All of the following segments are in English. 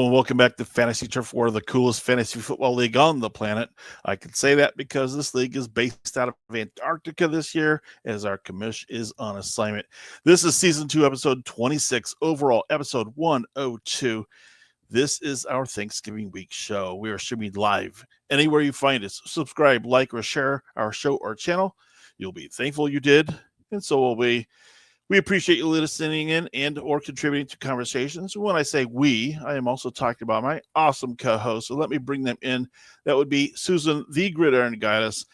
and welcome back to Fantasy Turf War, the coolest fantasy football league on the planet. I can say that because this league is based out of Antarctica this year, as our commish is on assignment. This is Season 2, Episode 26, overall Episode 102. This is our Thanksgiving week show. We are streaming live anywhere you find us. Subscribe, like, or share our show or channel. You'll be thankful you did, and so will we. We appreciate you listening in and or contributing to conversations. When I say we, I am also talking about my awesome co-hosts. So let me bring them in. That would be Susan, the Gridiron Goddess,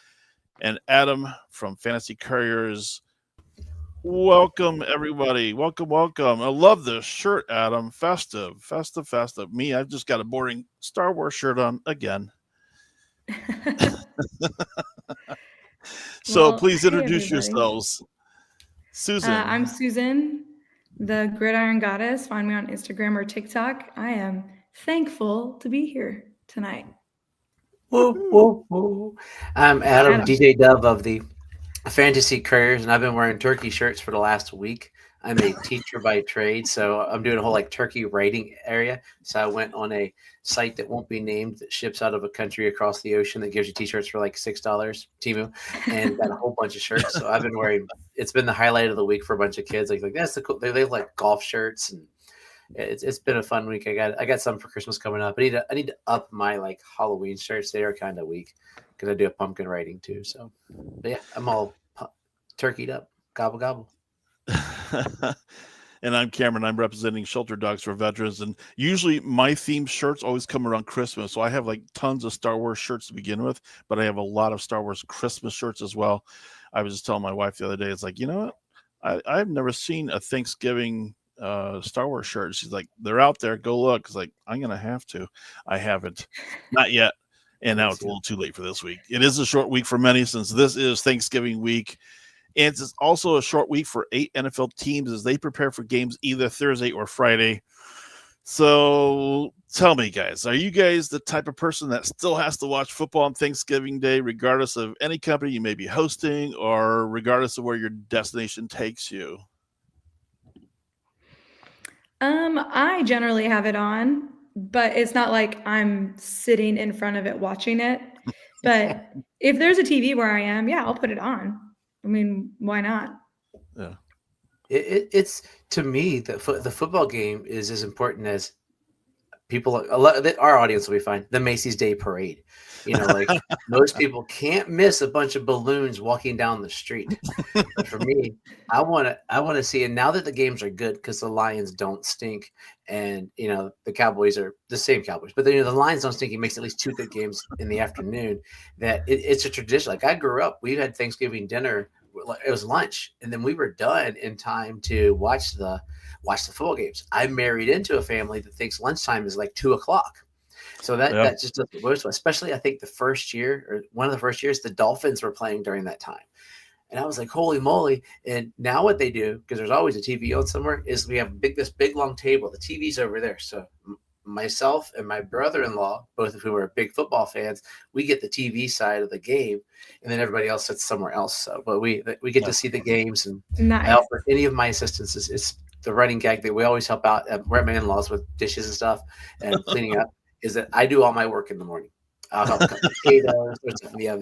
and Adam from Fantasy Couriers. Welcome, everybody. Welcome. I love this shirt, Adam. Festive. Me, I've just got a boring Star Wars shirt on again. So please introduce yourselves. Susan. I'm Susan, the Gridiron Goddess. Find me on Instagram or TikTok. I am thankful to be here tonight. Woo. I'm Adam, DJ Dove of the Fantasy Couriers, and I've been wearing turkey shirts for the last week. I'm a teacher by trade, so I'm doing a whole turkey writing area. So I went on a site that won't be named that ships out of a country across the ocean that gives you t-shirts for $6, Temu, and got a whole bunch of shirts. So I've been wearing. It's been the highlight of the week for a bunch of kids. Like that's the cool. They have golf shirts, and it's been a fun week. I got some for Christmas coming up. I need to up my Halloween shirts. They are kind of weak because I do a pumpkin writing too. So, but yeah, I'm all turkeyed up. Gobble gobble. And I'm Cameron. I'm representing Shelter Dogs for Veterans, and usually my themed shirts always come around Christmas. So I have tons of Star Wars shirts to begin with, but I have a lot of Star Wars Christmas shirts as well. I was just telling my wife the other day, it's you know what? I've never seen a Thanksgiving Star Wars shirt. She's like, they're out there. Go look. It's I'm gonna have to. I haven't, not yet, and now it's a little too late for this week. It is a short week for many since this is Thanksgiving week. And it's also a short week for 8 NFL teams as they prepare for games either Thursday or Friday. So tell me, guys, are you guys the type of person that still has to watch football on Thanksgiving Day, regardless of any company you may be hosting or regardless of where your destination takes you? I generally have it on, but it's not like I'm sitting in front of it watching it. But if there's a TV where I am, yeah, I'll put it on. I mean, why not? Yeah. It's to me the football game is as important as people. Our audience will be fine. The Macy's Day Parade, most people can't miss a bunch of balloons walking down the street. But for me, I want to see. And now that the games are good because the Lions don't stink, and the Cowboys are the same Cowboys, but the Lions don't stink. It makes at least 2 good games in the afternoon. That it's a tradition. I grew up, we had Thanksgiving dinner. It was lunch, and then we were done in time to watch the football games. I married into a family that thinks lunchtime is 2:00. So that just doesn't work. Especially, I think the first year or one of the first years, the Dolphins were playing during that time. And I was like, holy moly. And now what they do, because there's always a TV on somewhere, is we have this big long table. The TV's over there. So myself and my brother-in-law, both of whom are big football fans, we get the TV side of the game, and then everybody else sits somewhere else. So, but we get to see the games, and nice. I help with any of my assistants. It's the running gag that we always help out. We're at my in-laws with dishes and stuff and cleaning up. Is that I do all my work in the morning. I'll help cut potatoes,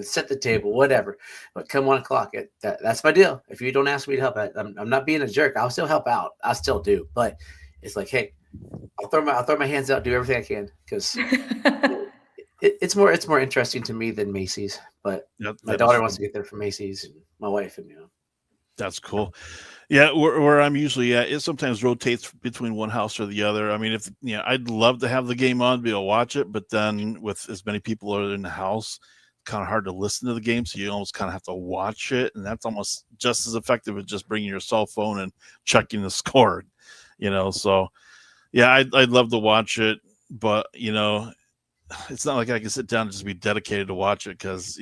set the table, whatever. But come 1:00, that's my deal. If you don't ask me to help out, I'm not being a jerk. I'll still help out. I still do. But it's hey, I'll throw my hands out, do everything I can, because it's more interesting to me than Macy's. But my daughter wants to get there from Macy's, and my wife, and That's cool. Yeah, where I'm usually at, it sometimes rotates between one house or the other. I mean, if I'd love to have the game on to be able to watch it, but then with as many people are in the house, kind of hard to listen to the game, so you almost kind of have to watch it, and that's almost just as effective as just bringing your cell phone and checking the score. So yeah, I'd love to watch it, but it's not like I can sit down and just be dedicated to watch it, because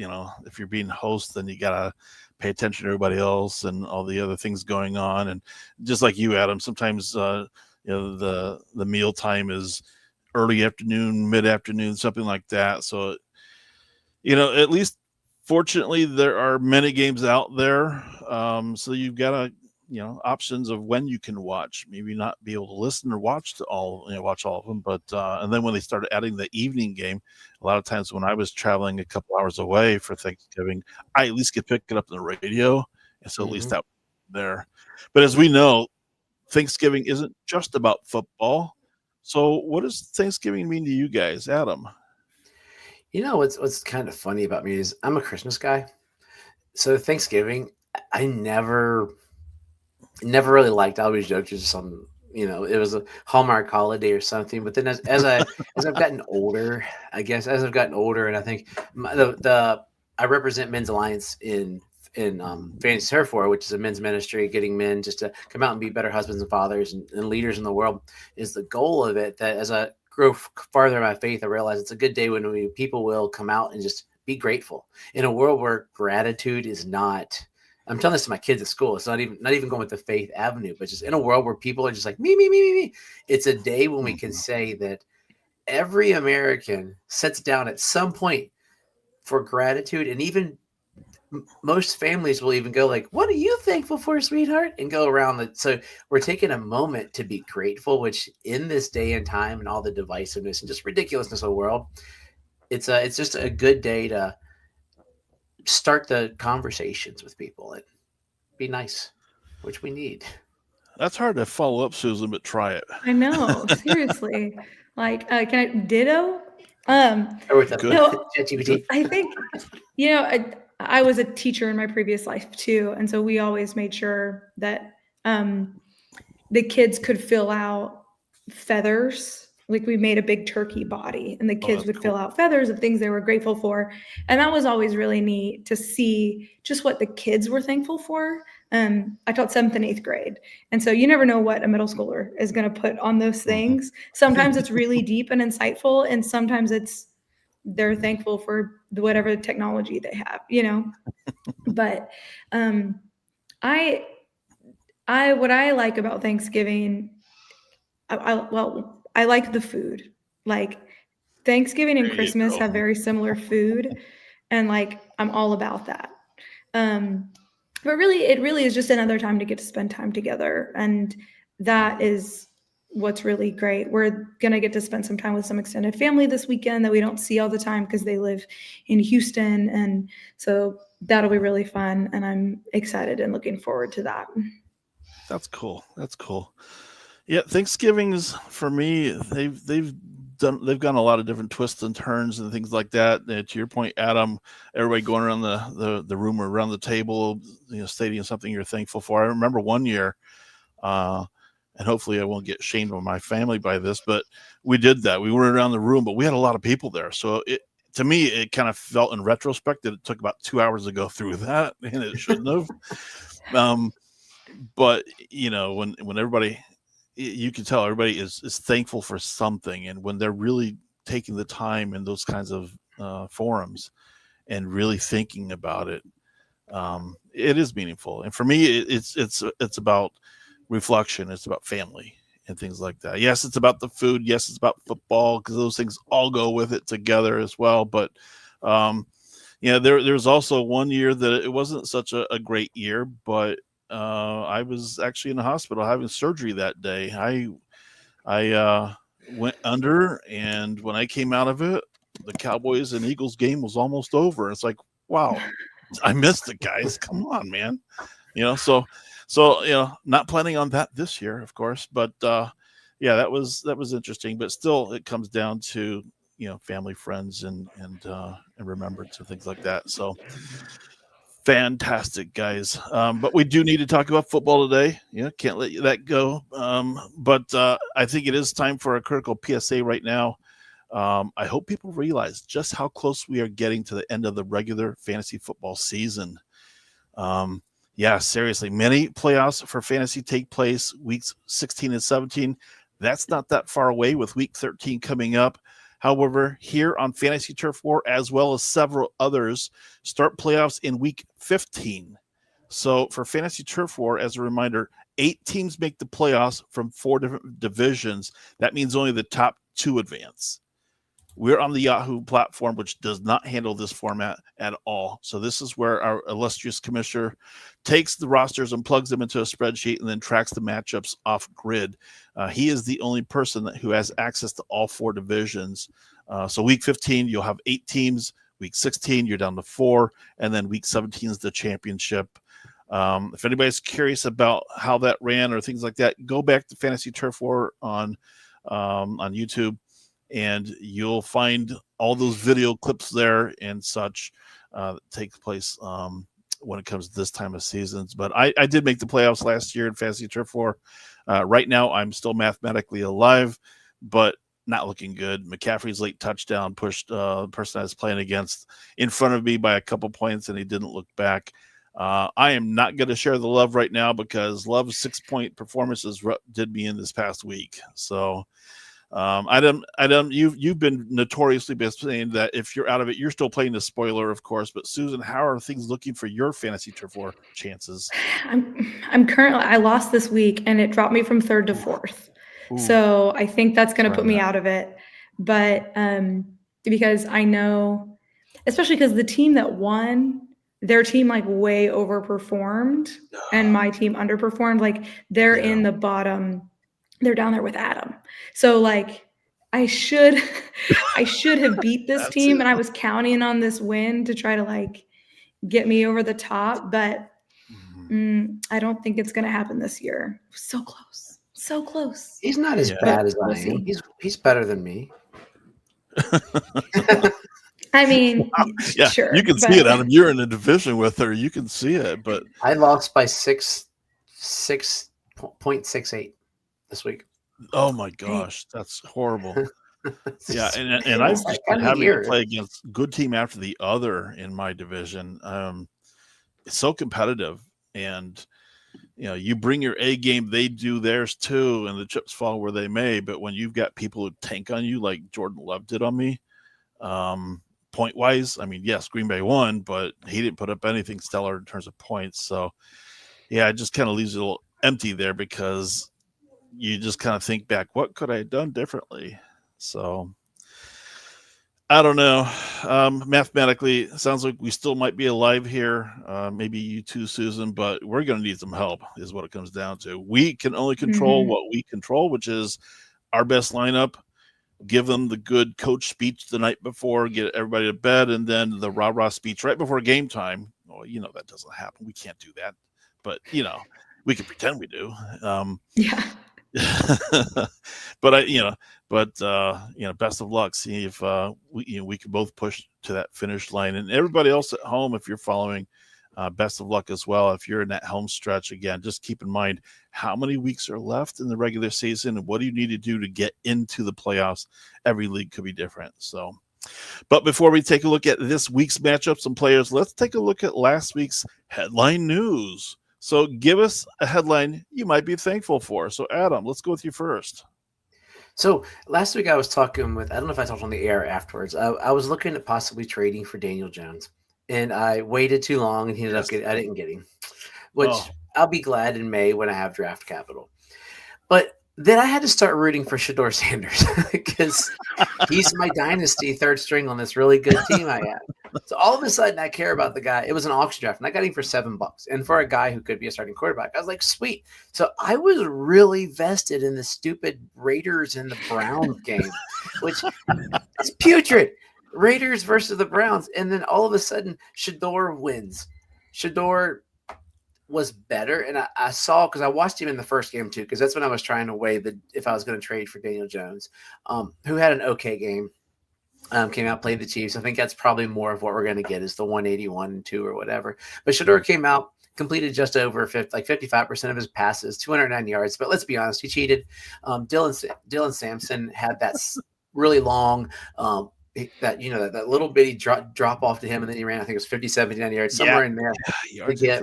if you're being host, then you gotta pay attention to everybody else and all the other things going on. And just like you, Adam, sometimes the meal time is early afternoon, mid-afternoon, something like that. So at least fortunately there are many games out there, so you've got to options of when you can watch. Maybe not be able to listen or watch watch all of them, but and then when they started adding the evening game, a lot of times when I was traveling a couple hours away for Thanksgiving, I at least could pick it up on the radio, and so at least that there. But as we know, Thanksgiving isn't just about football. So what does Thanksgiving mean to you guys, Adam? What's kind of funny about me is I'm a Christmas guy. So Thanksgiving, I never really liked. I always joked it was some, it was a Hallmark holiday or something. But then as I've gotten older, and I think I represent Men's Alliance in Fantasy Turf War, which is a men's ministry, getting men just to come out and be better husbands and fathers and leaders in the world, is the goal of it. That as I grow farther in my faith, I realize it's a good day when people will come out and just be grateful in a world where gratitude is not. I'm telling this to my kids at school. It's not even going with the faith avenue, but just in a world where people are just like me, me, me, me, me. It's a day when we can say that every American sits down at some point for gratitude, and even most families will even go like, "What are you thankful for, sweetheart?" and go around. So we're taking a moment to be grateful, which in this day and time and all the divisiveness and just ridiculousness of the world, it's just a good day to start the conversations with people and be nice, which we need. That's hard to follow up, Susan, but try it. I know, seriously. Like, can I ditto? Good. No, I think, I was a teacher in my previous life too. And so we always made sure that the kids could fill out feathers. Like we made a big turkey body and the kids would fill out feathers of things they were grateful for. And that was always really neat to see just what the kids were thankful for. I taught 7th and 8th grade. And so you never know what a middle schooler is going to put on those things. Sometimes it's really deep and insightful. And sometimes they're thankful for whatever technology they have, but what I like about Thanksgiving, I like the food. Like Thanksgiving and Christmas have very similar food, and like I'm all about that. But really, it really is just another time to get to spend time together, and that is what's really great. We're gonna get to spend some time with some extended family this weekend that we don't see all the time because they live in Houston, and so that'll be really fun. And I'm excited and looking forward to that. That's cool. Yeah, Thanksgiving's for me. They've gone a lot of different twists and turns and things like that. And to your point, Adam, everybody going around the room or around the table, stating something you're thankful for. I remember one year, and hopefully I won't get shamed by my family by this, but we did that. We went around the room, but we had a lot of people there, so to me, it kind of felt in retrospect that it took about 2 hours to go through that, and it shouldn't have. But when everybody, you can tell everybody is thankful for something, and when they're really taking the time in those kinds of forums and really thinking about it, it is meaningful. And for me, it's about reflection. It's about family and things like that. Yes, it's about the food. Yes, it's about football, because those things all go with it together as well. But there's also one year that it wasn't such a great year, but I was actually in the hospital having surgery that day. I went under, and when I came out of it, the Cowboys and Eagles game was almost over. It's like, wow, I missed it, guys. Come on, man. So not planning on that this year, of course, but that was interesting. But still, it comes down to family, friends, and remembrance and things like that. So fantastic, guys. But we do need to talk about football today. Can't let that go. But I think it is time for a critical PSA right now. I hope people realize just how close we are getting to the end of the regular fantasy football season. Seriously, many playoffs for fantasy take place weeks 16 and 17. That's not that far away, with week 13 coming up. However, here on Fantasy Turf War, as well as several others, start playoffs in week 15. So for Fantasy Turf War, as a reminder, 8 teams make the playoffs from 4 different divisions. That means only the top 2 advance. We're on the Yahoo platform, which does not handle this format at all. So this is where our illustrious commissioner takes the rosters and plugs them into a spreadsheet and then tracks the matchups off grid. He is the only person who has access to all 4 divisions. So week 15, you'll have 8 teams. Week 16, you're down to 4. And then week 17 is the championship. If anybody's curious about how that ran or things like that, go back to Fantasy Turf War on YouTube, and you'll find all those video clips there and such that take place when it comes to this time of seasons. But I did make the playoffs last year in Fantasy Turf War. Right now, I'm still mathematically alive, but not looking good. McCaffrey's late touchdown pushed the person I was playing against in front of me by a couple points, and he didn't look back. I am not going to share the love right now because Love's 6-point performances did me in this past week. So, Adam, you've been notoriously saying that if you're out of it, you're still playing the spoiler, of course. But Susan, how are things looking for your Fantasy Turf War chances? I'm currently, I lost this week and it dropped me from 3rd to 4th. So I think that's going to put me out of it. But because I know, especially because the team that won, their team like way overperformed and my team underperformed. Like they're in the bottom. They're down there with Adam. So like I should have beat this team, and I was counting on this win to try to like get me over the top, but I don't think it's going to happen this year. So close. So close. He's not as bad as I am. He's better than me. I mean, yeah, sure. You can see it, Adam. You're in a division with her. You can see it, but I lost by 6.68 this week. Oh my gosh, that's horrible. Yeah, and I've just been having to play against good team after the other in my division. It's so competitive, and you bring your A game, they do theirs too, and the chips fall where they may. But when you've got people who tank on you, like Jordan Love did on me, point wise, I mean, yes, Green Bay won, but he didn't put up anything stellar in terms of points. So, yeah, it just kind of leaves you a little empty there because you just kind of think back, what could I have done differently? So I don't know. Mathematically, it sounds like we still might be alive here. Maybe you too, Susan, but we're going to need some help is what it comes down to. We can only control what we control, which is our best lineup, give them the good coach speech the night before, get everybody to bed, and then the rah-rah speech right before game time. Well, that doesn't happen. We can't do that. But, we can pretend we do. Yeah. But best of luck. See if we can both push to that finish line, and everybody else at home, if you're following, best of luck as well. If you're in that home stretch, again, just keep in mind how many weeks are left in the regular season and what do you need to do to get into the playoffs. Every league could be different. So, but before we take a look at this week's matchups and players, let's take a look at last week's headline news. So give us a headline you might be thankful for. So Adam, let's go with you first. So last week I was talking with, I don't know if I talked on the air afterwards. I was looking at possibly trading for Daniel Jones, and I waited too long, and I didn't get him, which I'll be glad in May when I have draft capital. But then I had to start rooting for Shedeur Sanders because he's my dynasty third string on this really good team I have. So all of a sudden I care about the guy. It was an auction draft, and I got him for $7. And for a guy who could be a starting quarterback, I was like, sweet. So I was really vested in the stupid Raiders and the Browns game, which is putrid. Raiders versus the Browns. And then all of a sudden Shedeur wins. Shedeur was better, and I saw, because I watched him in the first game too, because that's when I was trying to weigh if I was going to trade for Daniel Jones, who had an okay game, came out, played the Chiefs. I think that's probably more of what we're going to get is the 181-2 or whatever. But Shedeur came out, completed just over 55% of his passes, 209 yards. But let's be honest, he cheated. Dylan Sampson had that really long that little bitty drop off to him, and then he ran, I think it was 59 yards, somewhere in there to get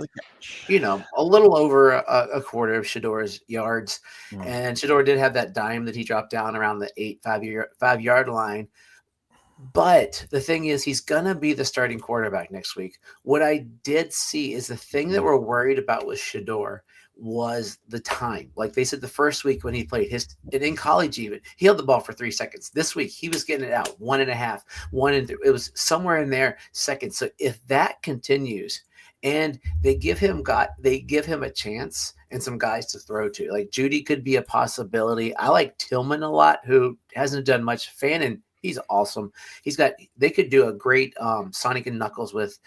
a little over a quarter of Shedeur's yards. And Shedeur did have that dime that he dropped down around the 5-yard line. But the thing is, he's gonna be the starting quarterback next week. What I did see is the thing that we're worried about with Shedeur was the time. Like they said, the first week when he played and in college, even he held the ball for 3 seconds. This week he was getting it out 1.5, 1 and 3. It was somewhere in there seconds. So if that continues, and they give him a chance and some guys to throw to, like Judy could be a possibility. I like Tillman a lot, who hasn't done much. Fannin, he's awesome. They could do a great Sonic and Knuckles with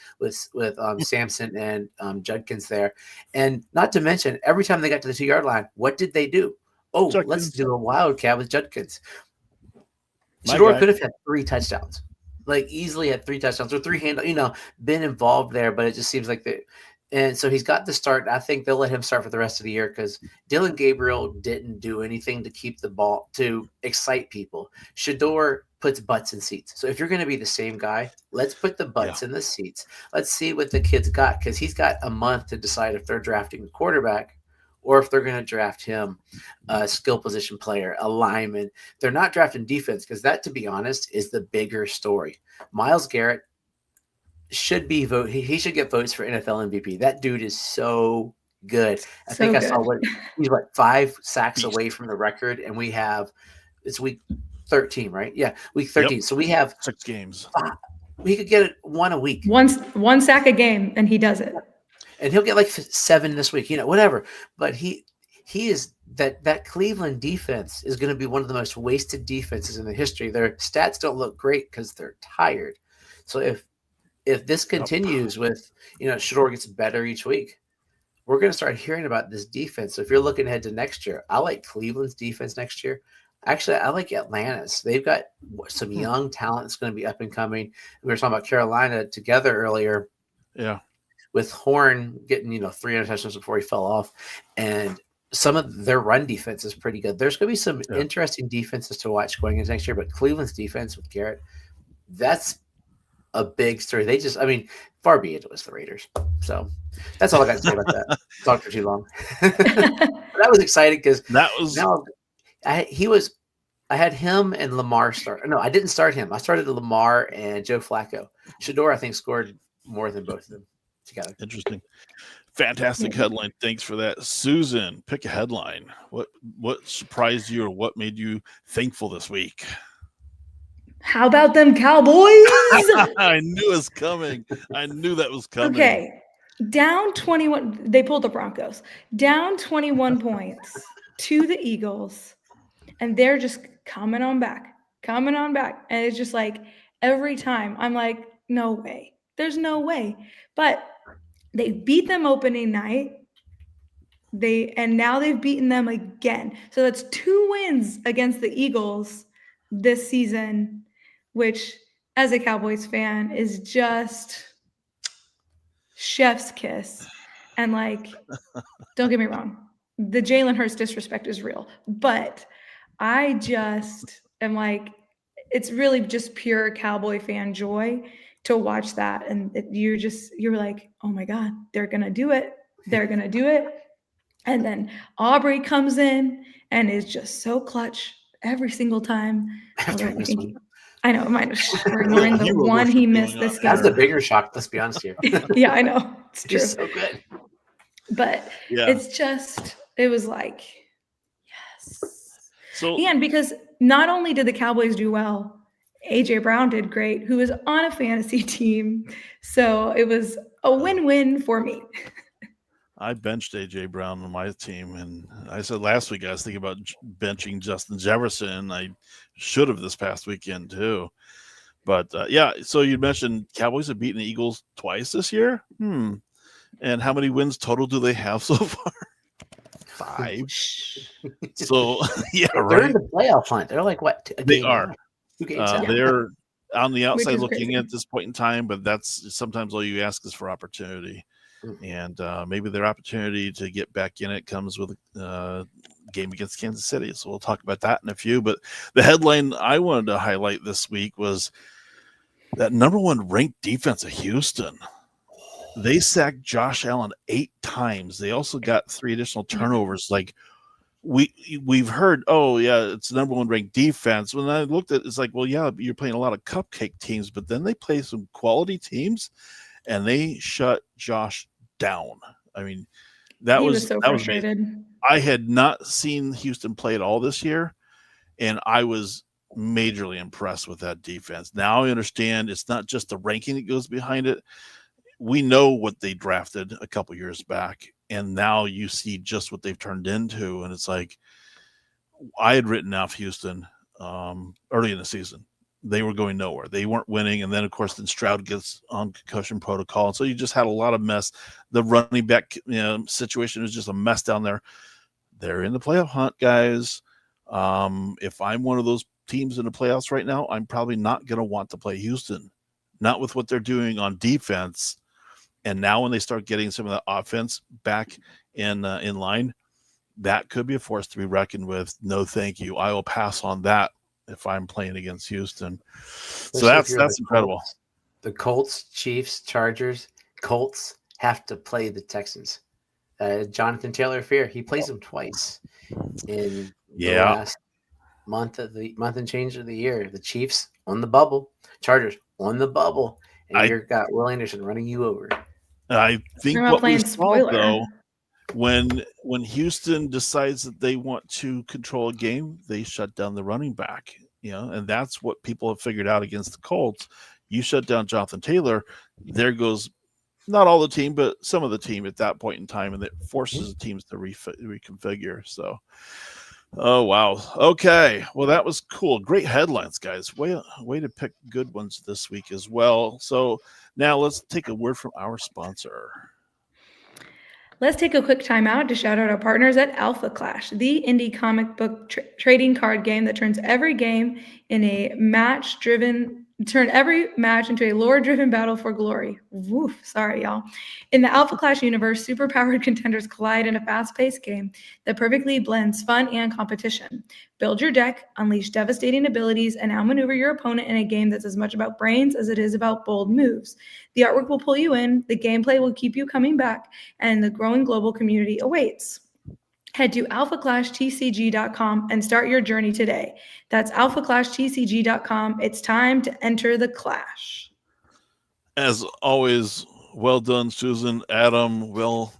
Samson and Judkins there. And not to mention, every time they got to the 2-yard line, what did they do? Oh, Judkins. Let's do a wildcat with Judkins. Shador could have had 3 touchdowns. Like easily had 3 touchdowns or 3 been involved there, but it just seems like and so he's got the start. I think they'll let him start for the rest of the year because Dylan Gabriel didn't do anything to keep the ball, to excite people. Shador puts butts in seats. So if you're going to be the same guy, let's put the butts in the seats. Let's see what the kid's got, because he's got a month to decide if they're drafting a quarterback or if they're going to draft him a skill position player, a lineman. They're not drafting defense because that, to be honest, is the bigger story. Myles Garrett should be he should get votes for NFL MVP. That dude is so good. I think I saw he's 5 sacks away from the record, and it's week 13, right? Yeah, week 13. Yep. So we have 6 games. We could get 1 a week. One sack a game, and he does it. And he'll get like 7 this week, whatever. But he is that Cleveland defense is going to be one of the most wasted defenses in the history. Their stats don't look great because they're tired. So if this continues with, Shador gets better each week, we're going to start hearing about this defense. So if you're looking ahead to next year, I like Cleveland's defense next year. Actually, I like Atlanta's. They've got some young talent that's going to be up and coming. We were talking about Carolina together earlier. Yeah. With Horn getting, 3 interceptions before he fell off. And some of their run defense is pretty good. There's going to be some interesting defenses to watch going into next year. But Cleveland's defense with Garrett, that's a big story. Far be it was the Raiders. So that's all I got to say about that. Talked for too long. That was exciting because I had him and Lamar start. No, I didn't start him. I started Lamar and Joe Flacco. Shador, I think, scored more than both of them together. Interesting. Fantastic headline. Thanks for that. Susan, pick a headline. What surprised you or what made you thankful this week? How about them Cowboys? I knew it was coming. I knew that was coming. Okay. Down 21. They pulled the Broncos. Down 21 points to the Eagles. And they're just coming on back. And it's just like every time I'm like, no way. There's no way. But they beat them opening night. And now they've beaten them again. So that's 2 wins against the Eagles this season, which as a Cowboys fan is just chef's kiss. And don't get me wrong, the Jalen Hurts disrespect is real, but I just am it's really just pure Cowboy fan joy to watch that. And you're like, oh my God, they're going to do it. And then Aubrey comes in and is just so clutch every single time. I know, mine was ignoring the one he missed this game. That's the bigger shock, let's be honest here. Yeah, I know. It's true. He's so good. But it was yes. And because not only did the Cowboys do well, AJ Brown did great, who was on a fantasy team. So it was a win-win for me. I benched AJ Brown on my team, and I said last week I was thinking about benching Justin Jefferson. I should have this past weekend too. But so you mentioned Cowboys have beaten the Eagles twice this year. And how many wins total do they have so far? 5. So they're in the playoff hunt. They're like what? They are. 2 games out. They're on the outside looking crazy at this point in time, but that's sometimes all you ask is for opportunity. And maybe their opportunity to get back in it comes with a game against Kansas City. So we'll talk about that in a few. But the headline I wanted to highlight this week was that number 1 ranked defense of Houston. They sacked Josh Allen 8 times. They also got 3 additional turnovers. We've heard, it's the number 1 ranked defense. When I looked at it, it's you're playing a lot of cupcake teams, but then they play some quality teams, and they shut Josh down. I mean, He was so that was amazing. frustrated. I had not seen Houston play at all this year, and I was majorly impressed with that defense. Now I understand it's not just the ranking that goes behind it. We know what they drafted a couple years back, and now you see just what they've turned into. And it's like, I had written off Houston early in the season. They were going nowhere. They weren't winning. And then, of course, then Stroud gets on concussion protocol. And so you just had a lot of mess. The running back situation was just a mess down there. They're in the playoff hunt, guys. If I'm one of those teams in the playoffs right now, I'm probably not going to want to play Houston, not with what they're doing on defense. And now when they start getting some of the offense back in line, that could be a force to be reckoned with. No, thank you. I will pass on that if I'm playing against Houston. So that's incredible. The Colts, Chiefs, Chargers, Colts have to play the Texans. Jonathan Taylor Fear, he plays them twice in the last month and change of the year. The Chiefs on the bubble, Chargers on the bubble, and you've got Will Anderson running you over. I think what we saw, though, when Houston decides that they want to control a game, they shut down the running back, and that's what people have figured out against the Colts. You shut down Jonathan Taylor, there goes not all the team, but some of the team at that point in time, and it forces the teams to reconfigure. So, oh, wow. Okay. Well, that was cool. Great headlines, guys. Way to pick good ones this week as well. So now let's take a word from our sponsor. Let's take a quick time out to shout out our partners at Alpha Clash, the indie comic book trading card game that turns every game in a turn every match into a lore-driven battle for glory. Woof, sorry, y'all. In the Alpha Clash universe, superpowered contenders collide in a fast-paced game that perfectly blends fun and competition. Build your deck, unleash devastating abilities, and outmaneuver your opponent in a game that's as much about brains as it is about bold moves. The artwork will pull you in, the gameplay will keep you coming back, and the growing global community awaits. Head to alphaclashtcg.com and start your journey today. That's alphaclashtcg.com. It's time to enter the clash. As always, well done, Susan. Adam, well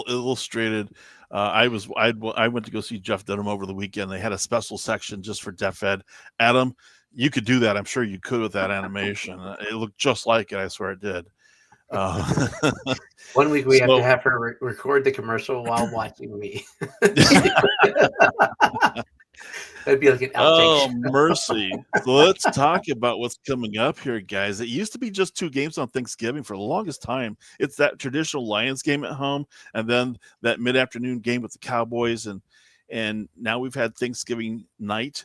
illustrated. I went to go see Jeff Dunham over the weekend. They had a special section just for Deaf Ed. Adam, you could do that. I'm sure you could with that animation. It looked just like it. I swear it did. 1 week we have to have her record the commercial while watching me. That'd be like an outtake. Oh, mercy. So let's talk about what's coming up here, guys. It used to be just 2 games on Thanksgiving for the longest time. It's that traditional Lions game at home, and then that mid-afternoon game with the Cowboys, and now we've had Thanksgiving night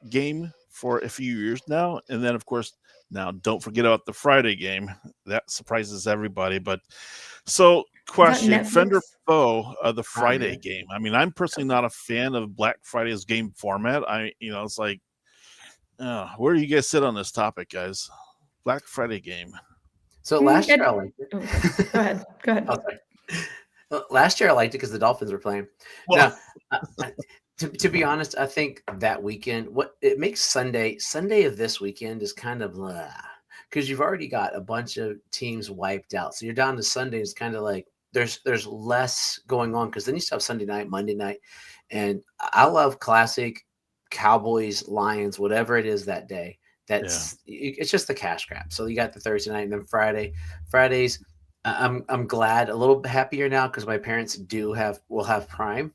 game for a few years now. And then, of course, now don't forget about the Friday game. That surprises everybody. But so question, friend or foe of the Friday game? I mean, I'm personally not a fan of Black Friday's game format. It's like, where do you guys sit on this topic, guys? Black Friday game. So last year I liked it. Go ahead. Oh, sorry. Well, last year I liked it because the Dolphins were playing. Well, now, to be honest, I think that weekend, what it makes Sunday of this weekend is kind of because you've already got a bunch of teams wiped out. So you're down to Sunday. It's kind of like there's less going on because then you still have Sunday night, Monday night. And I love classic Cowboys, Lions, whatever it is that day. It's just the cash grab. So you got the Thursday night and then Fridays. I'm glad, a little happier now because my parents will have Prime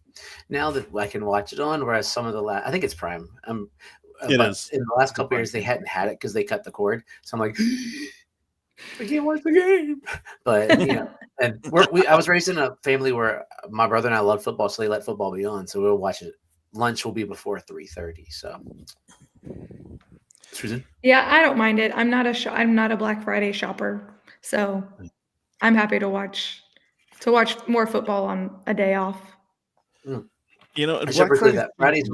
now that I can watch it on. Whereas some of I think it's Prime. It is. In the last couple of years, they hadn't had it because they cut the cord. So I'm like, I can't watch the game. But and I was raised in a family where my brother and I love football, so they let football be on. So we'll watch it. Lunch will be before 3:30. So, Susan? Yeah, I don't mind it. I'm not a Black Friday shopper, so I'm happy to watch more football on a day off. I should say that Friday's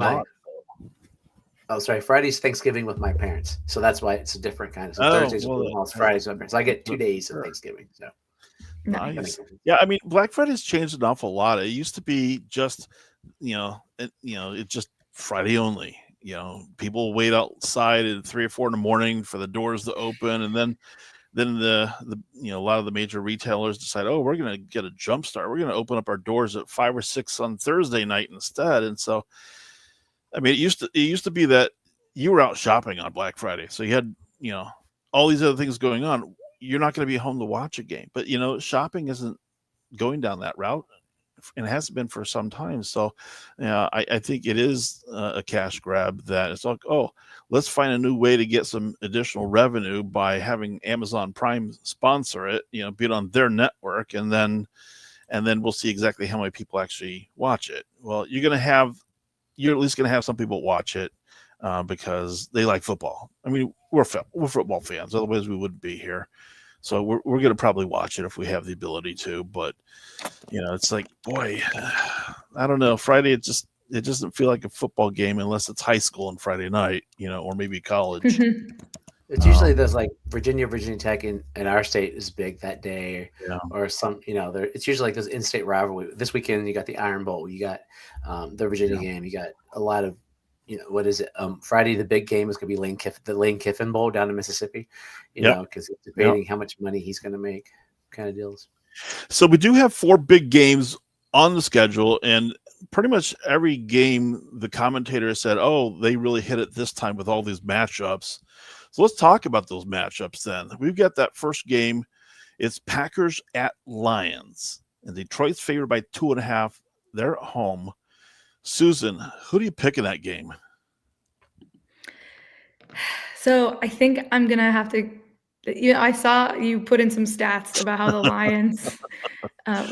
Friday's Thanksgiving with my parents, so that's why it's a different kind of. So Thursdays it's Fridays with my parents. So I get 2 days of Thanksgiving. So nice. Yeah, I mean, Black Friday's changed an awful lot. It used to be just, it's just Friday only. People wait outside at 3 or 4 in the morning for the doors to open, and then then the a lot of the major retailers decide, oh, we're going to get a jump start. We're going to open up our doors at 5 or 6 on Thursday night instead. And so, I mean, it used to be that you were out shopping on Black Friday, so you had all these other things going on. You're not going to be home to watch a game, but shopping isn't going down that route, and it hasn't been for some time. So, I think it is a cash grab that it's like, oh, let's find a new way to get some additional revenue by having Amazon Prime sponsor it, be it on their network, and then we'll see exactly how many people actually watch it. Well, you're at least going to have some people watch it because they like football. I mean, we're football fans, otherwise we wouldn't be here. So we're going to probably watch it if we have the ability to. But it's like, boy, I don't know. Friday, it doesn't feel like a football game unless it's high school on Friday night, or maybe college. It's usually those like Virginia Tech in our state is big that day, or some it's usually like those in-state rivalry. This weekend you got the Iron Bowl, you got the Virginia game, you got a lot of what is it? Friday the big game is going to be the Lane Kiffin Bowl down in Mississippi, because it's debating how much money he's going to make, kind of deals. So we do have 4 big games on the schedule, and pretty much every game the commentator said, oh, they really hit it this time with all these matchups. So let's talk about those matchups then. We've got that first game. It's Packers at Lions, and Detroit's favored by 2.5. They're at home. Susan, who do you pick in that game? So I think I'm going to have to, I saw you put in some stats about how the Lions,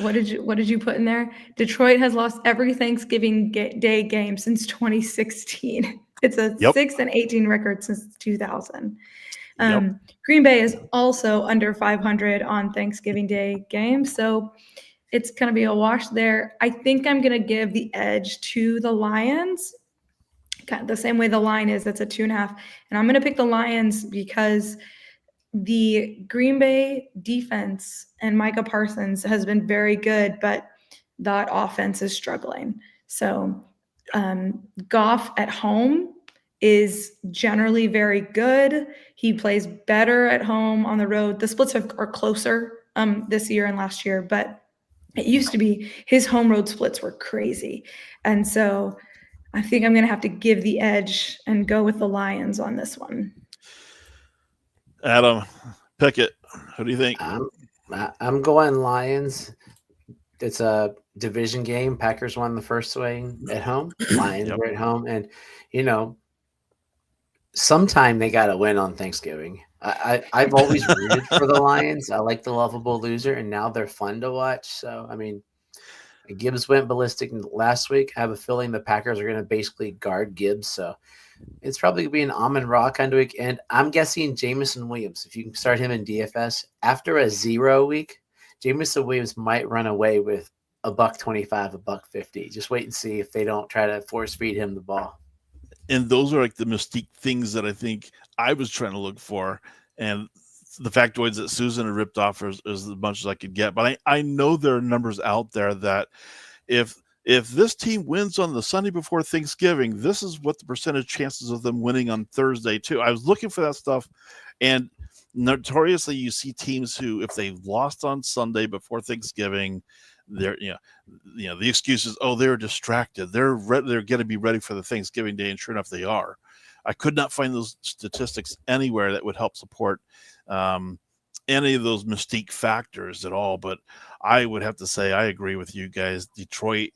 what did you put in there? Detroit has lost every Thanksgiving Day game since 2016. It's a 6-18 record since 2000. Green Bay is also under 500 on Thanksgiving Day games. So it's going to be a wash there. I think I'm going to give the edge to the Lions, kind of the same way the line is. That's a 2.5. And I'm going to pick the Lions because the Green Bay defense and Micah Parsons has been very good, but that offense is struggling. So Goff at home is generally very good. He plays better at home. On the road, the splits are closer this year and last year, but it used to be his home road splits were crazy. And so I think I'm going to have to give the edge and go with the Lions on this one. Adam, pick it. Who do you think? I'm going Lions. It's a division game. Packers won the first swing at home. Lions were at home. And, sometime they got to win on Thanksgiving. I've always rooted for the Lions. I like the lovable loser, and now they're fun to watch. So, I mean, Gibbs went ballistic last week. I have a feeling the Packers are going to basically guard Gibbs. So it's probably going to be an Amon-Ra kind of week. And I'm guessing Jameson Williams, if you can start him in DFS, after a 0 week, Jameson Williams might run away with $125, $150. Just wait and see if they don't try to force feed him the ball. And those are like the mystique things that I think I was trying to look for. And the factoids that Susan had ripped off is as much as I could get. But I know there are numbers out there that if this team wins on the Sunday before Thanksgiving, this is what the percentage chances of them winning on Thursday too. I was looking for that stuff, and notoriously you see teams who, if they've lost on Sunday before Thanksgiving, they're the excuse is, oh, they're distracted, they're going to be ready for the Thanksgiving Day, and sure enough they are. I could not find those statistics anywhere that would help support any of those mystique factors at all, but I would have to say I agree with you guys. Detroit,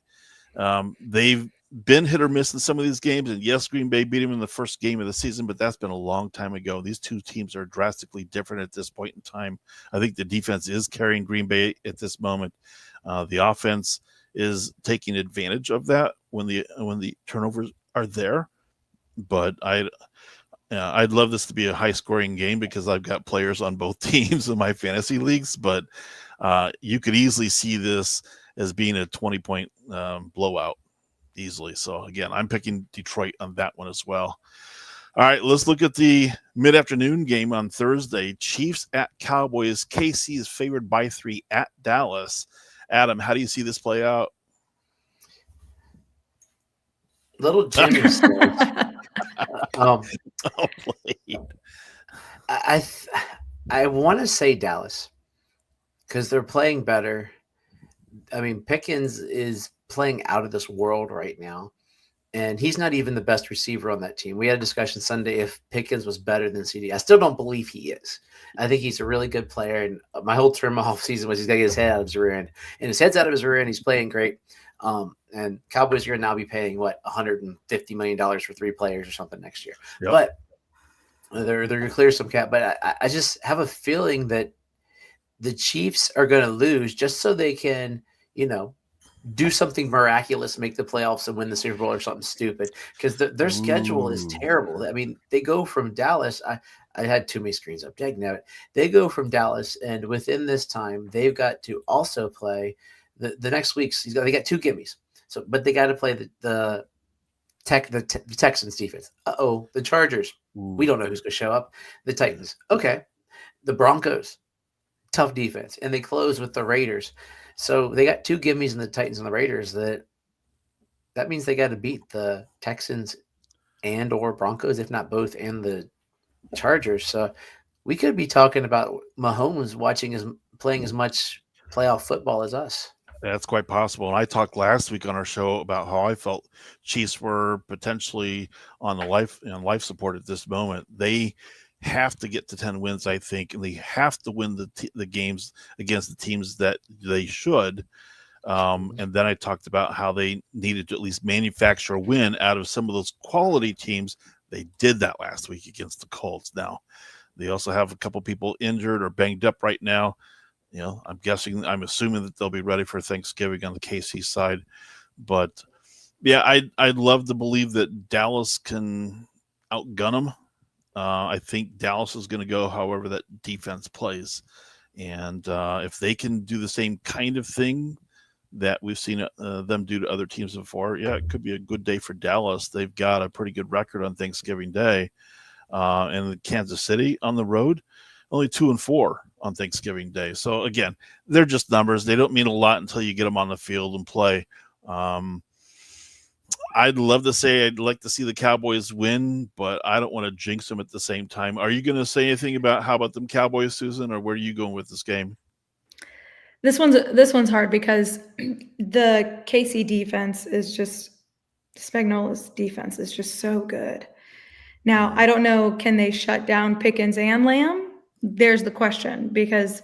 they've been hit or miss in some of these games, and yes, Green Bay beat them in the first game of the season, but that's been a long time ago. These two teams are drastically different at this point in time. I think the defense is carrying Green Bay at this moment. The offense is taking advantage of that when the turnovers are there. But I'd love this to be a high-scoring game because I've got players on both teams in my fantasy leagues. But you could easily see this as being a 20-point blowout easily. So, again, I'm picking Detroit on that one as well. All right, let's look at the mid-afternoon game on Thursday. Chiefs at Cowboys. KC is favored by 3 at Dallas. Adam, how do you see this play out? Little Jimmy story. I want to say Dallas because they're playing better. I mean, Pickens is playing out of this world right now, and he's not even the best receiver on that team. We had a discussion Sunday if Pickens was better than CD. I still don't believe he is. I think he's a really good player, and my whole term off season was he's got to get his head out of his rear end, and his head's out of his rear end. He's playing great. And Cowboys are going to now be paying $150 million for 3 players or something next year. Yep. But they're going to clear some cap. But I just have a feeling that the Chiefs are going to lose just so they can, do something miraculous, make the playoffs and win the Super Bowl or something stupid, because their schedule is terrible. I mean, they go from Dallas. I had too many screens up. Dang it. They go from Dallas, and within this time, they've got to also play the next week's. They got 2 gimmies. So, but they got to play the Texans defense. The Chargers. Ooh. We don't know who's going to show up. The Titans. Okay. The Broncos. Tough defense, and they close with the Raiders. So they got 2 gimmies in the Titans and the Raiders. That means they got to beat the Texans and or Broncos, if not both, and the Chargers. So we could be talking about Mahomes playing as much playoff football as us. That's quite possible. And I talked last week on our show about how I felt Chiefs were potentially on life support at this moment. They have to get to 10 wins, I think, and they have to win the games against the teams that they should. And then I talked about how they needed to at least manufacture a win out of some of those quality teams. They did that last week against the Colts. Now, they also have a couple people injured or banged up right now. I'm assuming that they'll be ready for Thanksgiving on the KC side. But, yeah, I'd love to believe that Dallas can outgun them. I think Dallas is going to go however that defense plays. And if they can do the same kind of thing that we've seen them do to other teams before, yeah, it could be a good day for Dallas. They've got a pretty good record on Thanksgiving Day. And Kansas City on the road, only 2-4 on Thanksgiving Day. So, again, they're just numbers. They don't mean a lot until you get them on the field and play. I'd love to say I'd like to see the Cowboys win, but I don't want to jinx them at the same time. Are you going to say anything about how about them Cowboys, Susan, or where are you going with this game? This one's hard because the KC defense is just Spagnola's defense is just so good. Now, I don't know, can they shut down Pickens and Lamb? There's the question, because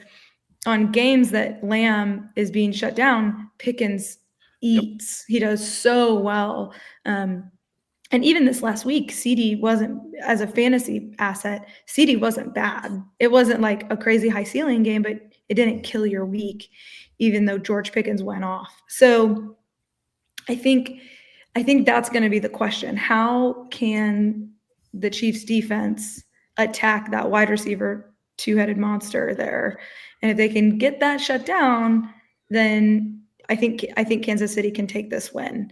on games that Lamb is being shut down, Pickens eats. Yep. He does so well. And even this last week, CD wasn't, as a fantasy asset, CD wasn't bad. It wasn't like a crazy high ceiling game, but it didn't kill your week, even though George Pickens went off. So I think that's going to be the question. How can the Chiefs defense attack that wide receiver 2-headed monster there? And if they can get that shut down, then I think Kansas City can take this win.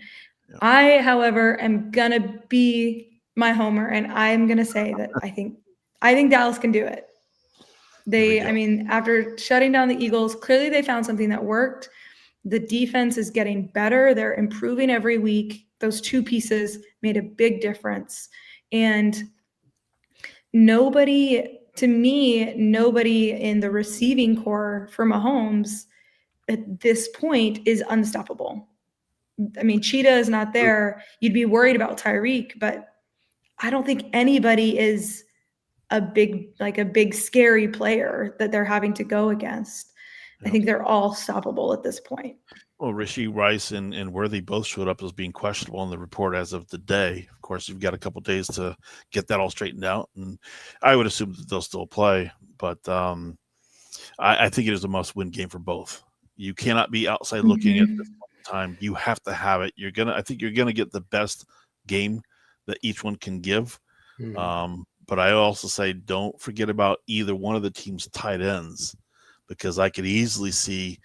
Yeah. I, however, am gonna be my homer, and I'm gonna say that I think Dallas can do it. After shutting down the Eagles, clearly they found something that worked. The defense is getting better. They're improving every week. Those 2 pieces made a big difference. And nobody in the receiving core for Mahomes at this point is unstoppable. I mean, Cheetah is not there. You'd be worried about Tyreek, but I don't think anybody is a big scary player that they're having to go against. Yeah. I think they're all stoppable at this point. Well, Rashee Rice and Worthy both showed up as being questionable in the report as of today. Of course, you've got a couple days to get that all straightened out, and I would assume that they'll still play. But I think it is a must-win game for both. You cannot be outside looking at this time. You have to have it. I think you're gonna get the best game that each one can give. But I also say don't forget about either one of the team's tight ends, because I could easily see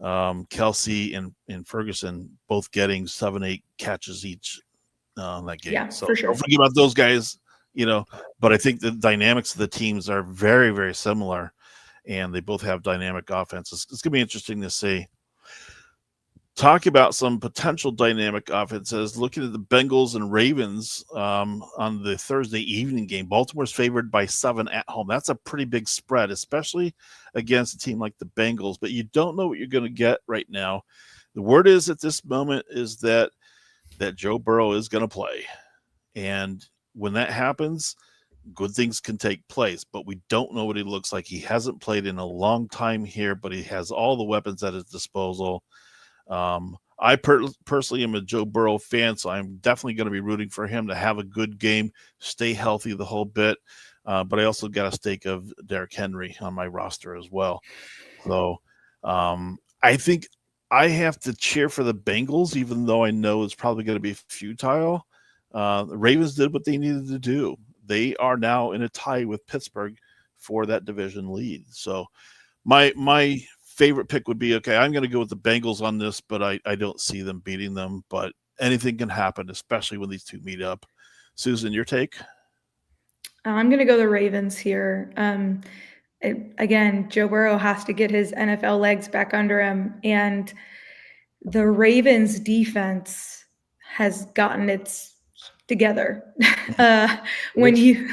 Kelsey and Ferguson both getting 7-8 catches each that game. Yeah, so for sure. Don't forget about those guys, but I think the dynamics of the teams are very, very similar, and they both have dynamic offenses. It's going to be interesting to see. talk about some potential dynamic offenses. Looking at the Bengals and Ravens on the Thursday evening game, Baltimore's favored by 7 at home. That's a pretty big spread, especially against a team like the Bengals. But you don't know what you're going to get right now. The word is at this moment is that Joe Burrow is going to play. And when that happens, good things can take place, but we don't know what he looks like. He hasn't played in a long time here, but he has all the weapons at his disposal. I personally am a Joe Burrow fan, so I'm definitely going to be rooting for him to have a good game, stay healthy the whole bit. But I also got a stake of Derrick Henry on my roster as well. So I think I have to cheer for the Bengals, even though I know it's probably going to be futile. The Ravens did what they needed to do. They are now in a tie with Pittsburgh for that division lead. So my favorite pick would be, okay, I'm going to go with the Bengals on this, but I don't see them beating them. But anything can happen, especially when these two meet up. Susan, your take? I'm going to go the Ravens here. Again, Joe Burrow has to get his NFL legs back under him, and the Ravens defense has gotten its together. When you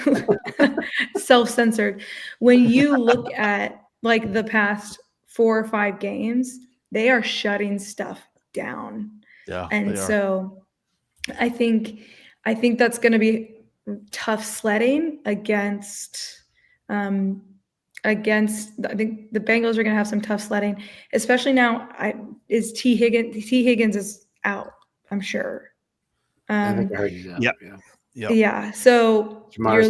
self-censored, when you look at like the past 4 or 5 games, they are shutting stuff down. Yeah, and so I think that's going to be tough sledding against I think the Bengals are going to have some tough sledding, especially now. T. Higgins is out, I'm sure. I think I heard you. Yeah. So Jamar's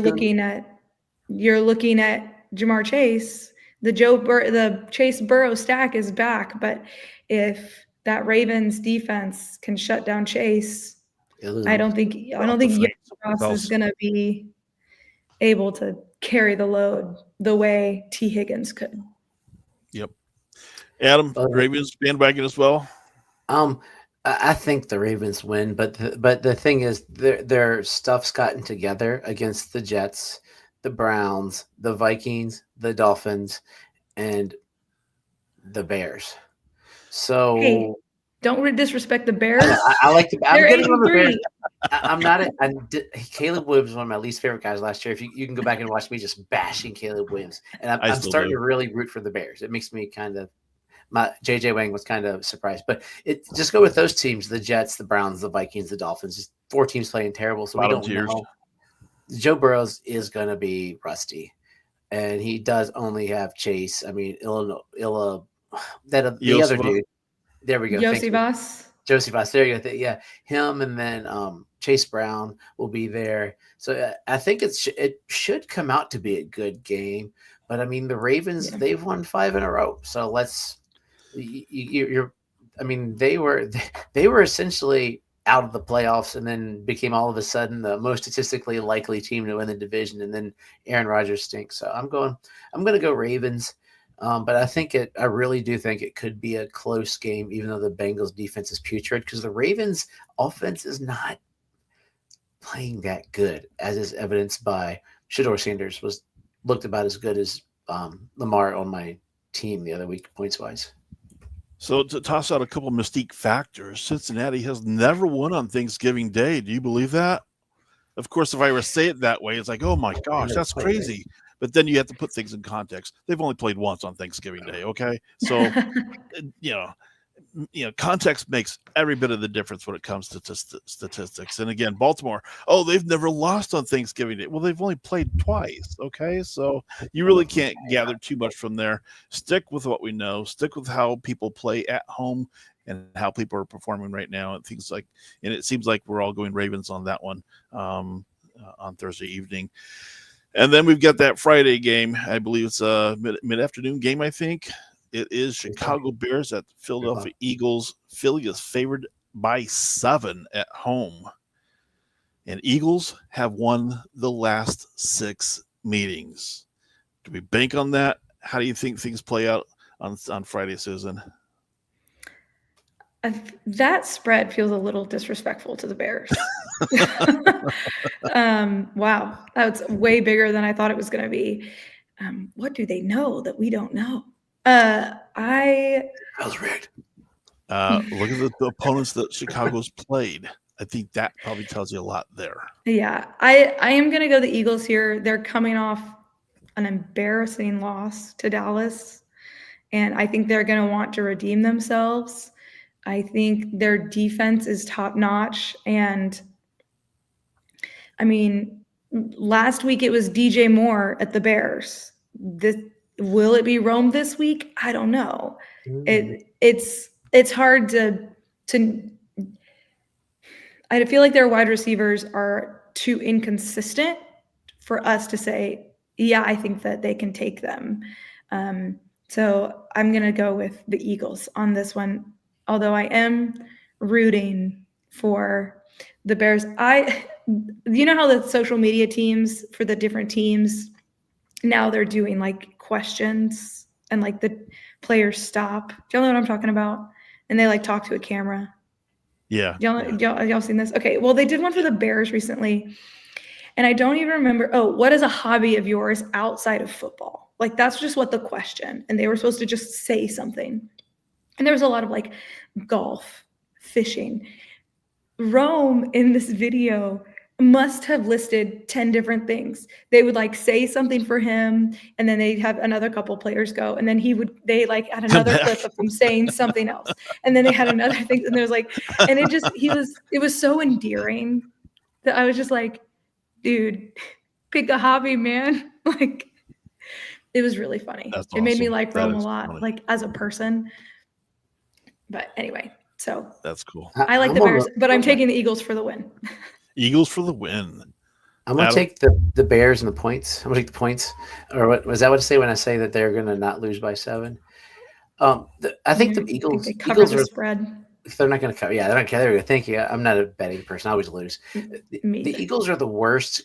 you're looking at Jamar Chase. The Chase Burrow stack is back, but if that Ravens defense can shut down Chase, I don't think Ross is going to be able to carry the load the way T. Higgins could. Yep. Adam, Ravens bandwagon as well. I think the Ravens win, but the thing is, their stuff's gotten together against the Jets, the Browns, the Vikings, the Dolphins, and the Bears. So hey, don't disrespect the Bears. I like the. I'm getting on the Bears. I'm Caleb Williams was one of my least favorite guys last year. If you can go back and watch me just bashing Caleb Williams, and I'm starting to really root for the Bears. It makes me kind of. My JJ Wang was kind of surprised, but just go with those teams: the Jets, the Browns, the Vikings, the Dolphins. Just 4 teams playing terrible, so we don't know. Joe Burrow is going to be rusty, and he does only have Chase. I mean, the other dude. There we go. Josie there you go. Yeah, him, and then Chase Brown will be there. So I think it should come out to be a good game. But I mean, the Ravens, they've won 5 in a row. So let's. They were essentially out of the playoffs and then became all of a sudden the most statistically likely team to win the division. And then Aaron Rodgers stinks. So I'm going to go Ravens. But I really do think it could be a close game, even though the Bengals defense is putrid, because the Ravens offense is not playing that good, as is evidenced by Shedeur Sanders looked about as good as Lamar on my team the other week, points wise. So to toss out a couple mystique factors, Cincinnati has never won on Thanksgiving Day. Do you believe that? Of course, if I were to say it that way, it's like, oh my gosh, that's crazy. But then you have to put things in context. They've only played once on Thanksgiving Day, okay? So, context makes every bit of the difference when it comes to statistics. And again, Baltimore, they've never lost on Thanksgiving Day. Well, they've only played twice, okay? So you really can't gather too much from there. Stick with what we know. Stick with how people play at home and how people are performing right now. And it seems like we're all going Ravens on that one on Thursday evening. And then we've got that Friday game. I believe it's a mid-afternoon game, I think. It is Chicago Bears at Philadelphia Eagles. Philly is favored by 7 at home. And Eagles have won the last 6 meetings. Do we bank on that? How do you think things play out on Friday, Susan? That spread feels a little disrespectful to the Bears. Wow, that's way bigger than I thought it was going to be. What do they know that we don't know? That was rigged. Look at the opponents that Chicago's played. I think that probably tells you a lot there. Yeah, I am going to go the Eagles here. They're coming off an embarrassing loss to Dallas, and I think they're going to want to redeem themselves. I think their defense is top notch, and I mean, last week it was DJ Moore at the Bears. Will it be Rome this week? I don't know. It's hard to I feel like their wide receivers are too inconsistent for us to say, yeah, I think that they can take them. So I'm going to go with the Eagles on this one, although I am rooting for the Bears. You know how the social media teams for the different teams, now they're doing like questions and like the players stop. Do y'all know what I'm talking about? And they like talk to a camera. Yeah. Y'all seen this? Okay. Well, they did one for the Bears recently. And I don't even remember. Oh, what is a hobby of yours outside of football? Like, that's just what the question. And they were supposed to just say something. And there was a lot of like golf, fishing. Rome in this video must have listed 10 different things. They would like say something for him, and then they'd have another couple players go, and then they like had another clip of him saying something else, and then they had another thing, and there was like, and it was so endearing that I was just like, dude, pick a hobby, man. Like, it was really funny. That's It made me awesome. like That Rome a is lot, funny. like as a person. But anyway, so That's cool. I like the Bears, but I'm taking the Eagles for the win. Eagles for the win. I'm going to take the Bears and the points. I'm going to take the points. Or what was that what I say when I say that they're going to not lose by 7? I think the Eagles, they cover the spread. They're not going to cover. Yeah, they're not going to. Thank you. I'm not a betting person. I always lose. The Eagles are the worst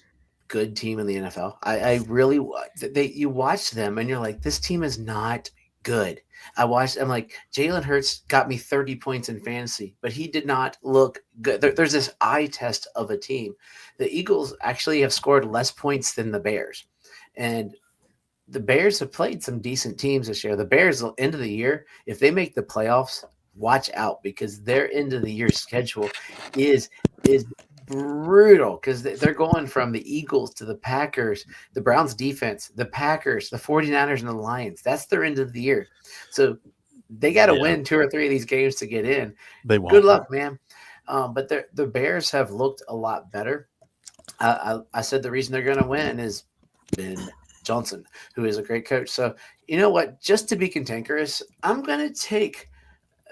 good team in the NFL. I really you watch them and you're like, this team is not good. I'm like, Jalen Hurts got me 30 points in fantasy, but he did not look good. There's this eye test of a team. The Eagles actually have scored less points than the Bears, and the Bears have played some decent teams this year. The Bears, end of the year, if they make the playoffs, watch out, because their end of the year schedule is brutal, because they're going from the Eagles to the Packers, the Browns defense, the Packers, the 49ers, and the Lions. That's their end of the year. So they got to win 2 or 3 of these games to get in. They won't. Good luck, man. But the Bears have looked a lot better. I said the reason they're going to win is Ben Johnson, who is a great coach. So you know what? Just to be cantankerous, I'm going to take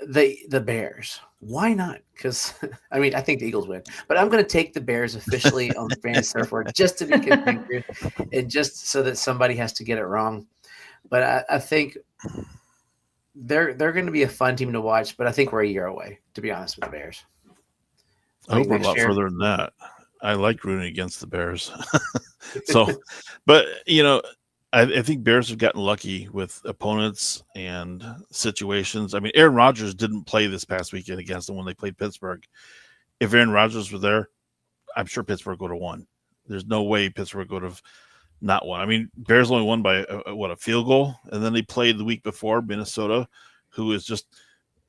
the Bears. Why not? Because I mean, I think the Eagles win, but I'm going to take the Bears officially on the fantasy surfboard just to be cantankerous and just so that somebody has to get it wrong. But I think they're going to be a fun team to watch. But I think we're a year away, to be honest, with the Bears. I hope we're a lot further than that. I like rooting against the Bears. So, but I think Bears have gotten lucky with opponents and situations. I mean, Aaron Rodgers didn't play this past weekend against them when they played Pittsburgh. If Aaron Rodgers was there, I'm sure Pittsburgh would have won. There's no way Pittsburgh would have not won. I mean, Bears only won by a field goal, and then they played the week before Minnesota, who is just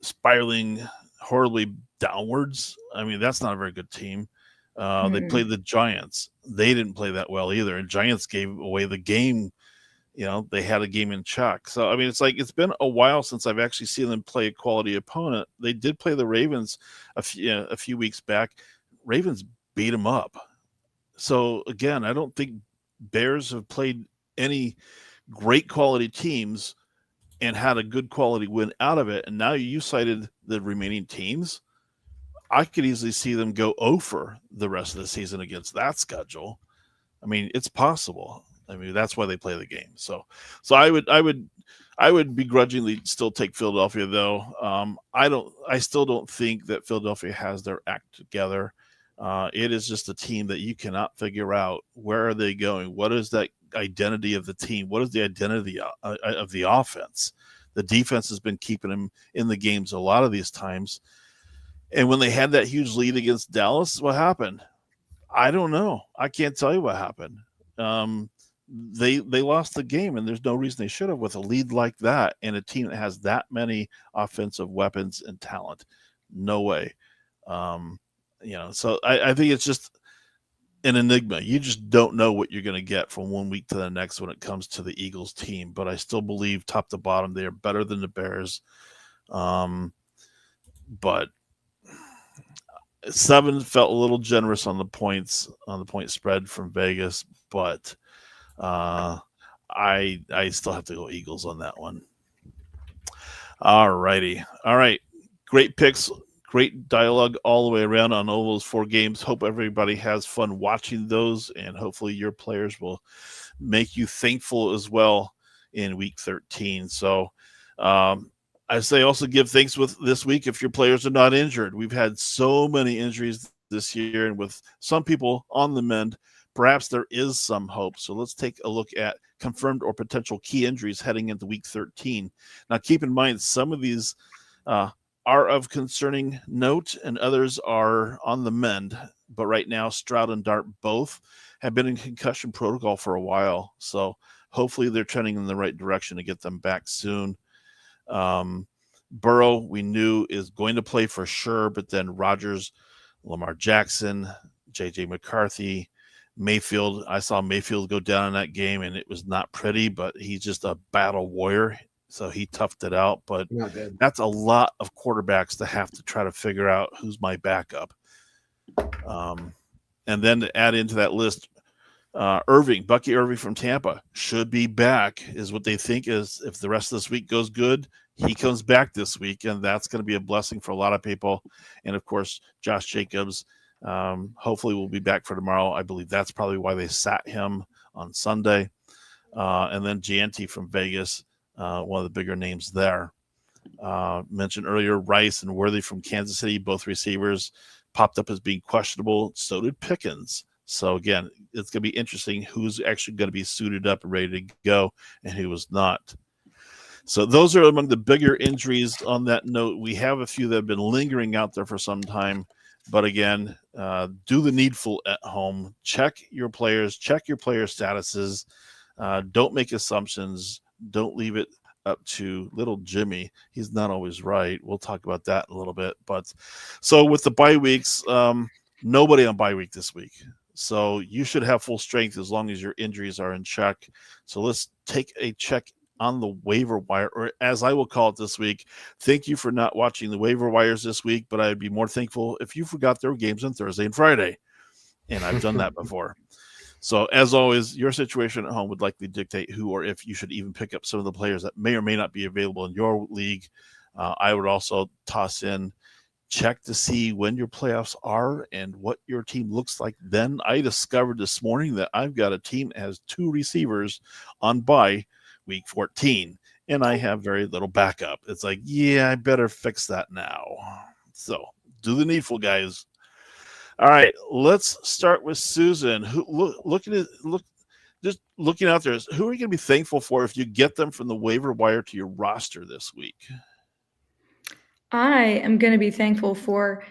spiraling horribly downwards. I mean, that's not a very good team. They played the Giants. They didn't play that well either, and Giants gave away the game. They had a game in check. So, I mean, it's like it's been a while since I've actually seen them play a quality opponent. They did play the Ravens a few weeks back. Ravens beat them up. So, again, I don't think Bears have played any great quality teams and had a good quality win out of it. And now you cited the remaining teams. I could easily see them go over the rest of the season against that schedule. I mean, it's possible. I mean, that's why they play the game. So I would begrudgingly still take Philadelphia, though. I still don't think that Philadelphia has their act together. It is just a team that you cannot figure out where are they going. What is that identity of the team? What is the identity of the offense? The defense has been keeping them in the games a lot of these times. And when they had that huge lead against Dallas, what happened? I don't know. I can't tell you what happened. they lost the game, and there's no reason they should have with a lead like that and a team that has that many offensive weapons and talent. No way. So I think it's just an enigma. You just don't know what you're going to get from one week to the next when it comes to the Eagles team. But I still believe top to bottom they are better than the Bears. But 7 felt a little generous on the point spread from Vegas, but I still have to go Eagles on that one. All righty. All right. Great picks. Great dialogue all the way around on all those 4 games. Hope everybody has fun watching those, and hopefully your players will make you thankful as well in week 13. So I say also give thanks with this week if your players are not injured. We've had so many injuries this year, and with some people on the mend, perhaps there is some hope. So let's take a look at confirmed or potential key injuries heading into week 13. Now, keep in mind, some of these are of concerning note and others are on the mend. But right now, Stroud and Dart both have been in concussion protocol for a while. So hopefully they're trending in the right direction to get them back soon. Burrow, we knew, is going to play for sure, but then Rodgers, Lamar Jackson, J.J. McCarthy, Mayfield. I saw Mayfield go down in that game, and it was not pretty, but he's just a battle warrior, so he toughed it out. But that's a lot of quarterbacks to have to try to figure out who's my backup. And then to add into that list, Bucky Irving from Tampa should be back, is what they think. Is if the rest of this week goes good, he comes back this week, and that's going to be a blessing for a lot of people. And of course, Josh Jacobs, hopefully will be back for tomorrow. I believe that's probably why they sat him on Sunday. And then Gianti from Vegas, one of the bigger names there. Mentioned earlier, Rice and Worthy from Kansas City, both receivers, popped up as being questionable. So did Pickens. So again, it's going to be interesting who's actually going to be suited up and ready to go and who was not. So those are among the bigger injuries. On that note, we have a few that have been lingering out there for some time. But again, do the needful at home. Check your players. Check your player statuses. Don't make assumptions. Don't leave it up to little Jimmy. He's not always right. We'll talk about that in a little bit. But so with the bye weeks, nobody on bye week this week. So you should have full strength as long as your injuries are in check. So let's take a check on the waiver wire, or as I will call it this week. Thank you for not watching the waiver wires this week, but I'd be more thankful if you forgot there were games on Thursday and Friday. And I've done that before. So as always, your situation at home would likely dictate who or if you should even pick up some of the players that may or may not be available in your league. I would also toss in, check to see when your playoffs are and what your team looks like then. I discovered this morning that I've got a team that has 2 receivers on bye week 14, and I have very little backup. It's like, yeah, I better fix that now. So do the needful, guys. All right, let's start with Susan. Just looking out there, who are you going to be thankful for if you get them from the waiver wire to your roster this week? I am going to be thankful for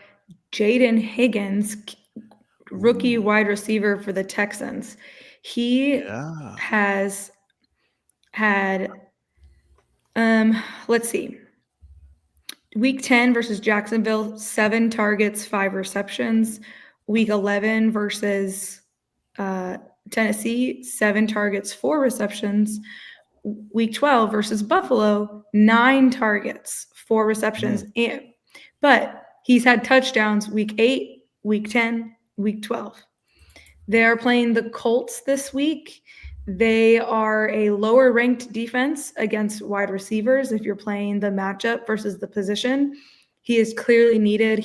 Jaden Higgins, rookie wide receiver for the Texans. He has had, let's see, week 10 versus Jacksonville, 7 targets, 5 receptions. Week 11 versus Tennessee, 7 targets, 4 receptions. Week 12 versus Buffalo, 9 targets, 4 receptions. But he's had touchdowns week 8, week 10, week 12. They're playing the Colts this week. They are a lower ranked defense against wide receivers. If you're playing the matchup versus the position, he is clearly needed.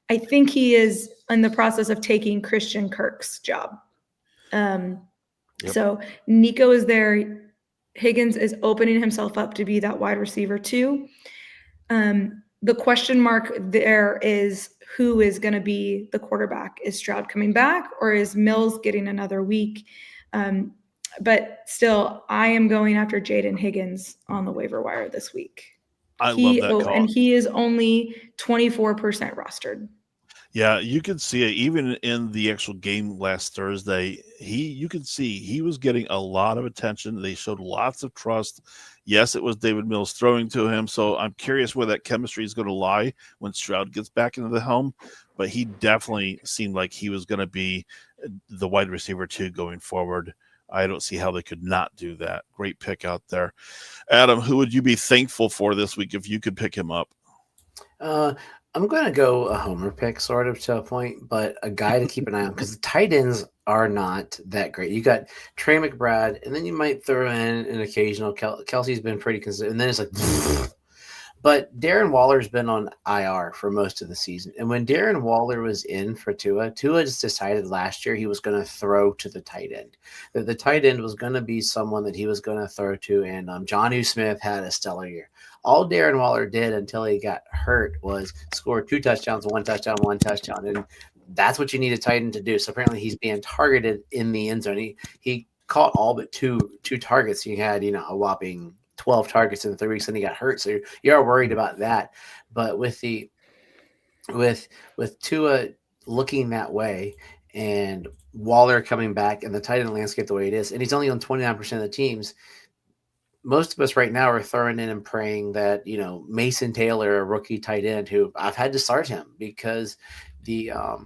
I think he is in the process of taking Christian Kirk's job. So Nico is there. Higgins is opening himself up to be that wide receiver too. The question mark there is who is going to be the quarterback. Is Stroud coming back, or is Mills getting another week? But still, I am going after Jaden Higgins on the waiver wire this week. I love that call. And he is only 24% rostered. Yeah, you could see it even in the actual game last Thursday. You could see he was getting a lot of attention. They showed lots of trust. Yes, it was David Mills throwing to him. So I'm curious where that chemistry is going to lie when Stroud gets back into the helm. But he definitely seemed like he was going to be the wide receiver too going forward. I don't see how they could not do that. Great pick out there. Adam, who would you be thankful for this week if you could pick him up? I'm going to go a homer pick sort of to a point, but a guy to keep an eye on because the tight ends are not that great. You got Trey McBride, and then you might throw in an occasional Kelsey's been pretty consistent, and then it's like, but Darren Waller's been on IR for most of the season. And when Darren Waller was in for Tua just decided last year he was going to throw to the tight end. That the tight end was going to be someone that he was going to throw to, and Jonnu Smith had a stellar year. All Darren Waller did until he got hurt was score 2 touchdowns, 1 touchdown, 1 touchdown. And that's what you need a tight end to do. So apparently he's being targeted in the end zone. He caught all but two targets. He had, a whopping 12 targets in 3 weeks, and he got hurt. So you're worried about that. But with Tua looking that way and Waller coming back and the tight end landscape the way it is, and he's only on 29% of the teams, most of us right now are throwing in and praying that, Mason Taylor, a rookie tight end, who I've had to start him because It's a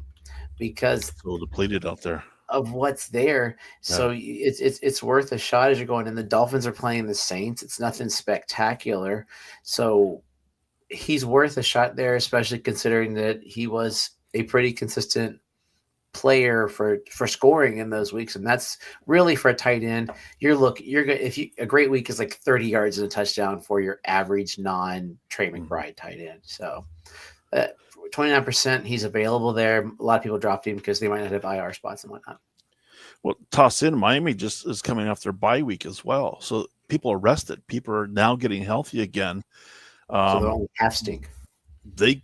little depleted out there of what's there. Yeah. So it's worth a shot as you're going. And the Dolphins are playing the Saints. It's nothing spectacular. So he's worth a shot there, especially considering that he was a pretty consistent player for scoring in those weeks. And that's really for a tight end. A great week is like 30 yards and a touchdown for your average non-Trey McBride tight end. So 29%, he's available there. A lot of people dropped him because they might not have IR spots and whatnot. Well, toss in Miami just is coming off their bye week as well. So people are rested. People are now getting healthy again. So they're only half stink. They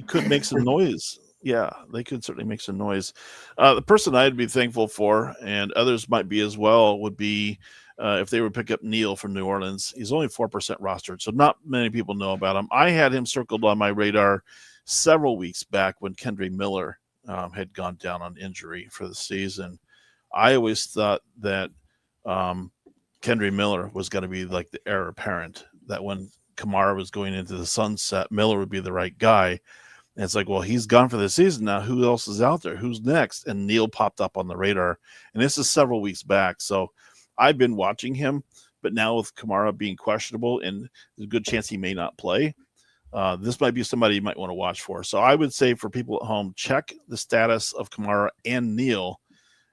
could make some noise. Yeah, they could certainly make some noise. The person I'd be thankful for, and others might be as well, would be if they would pick up Neal from New Orleans. He's only 4% rostered, so not many people know about him. I had him circled on my radar several weeks back when Kendre Miller had gone down on injury for the season. I always thought that Kendre Miller was going to be like the heir apparent, that when Kamara was going into the sunset, Miller would be the right guy. And it's like, well, he's gone for the season now. Who else is out there? Who's next? And Neal popped up on the radar. And this is several weeks back. So I've been watching him. But now with Kamara being questionable and there's a good chance he may not play, this might be somebody you might want to watch for. So I would say for people at home, check the status of Kamara and Neal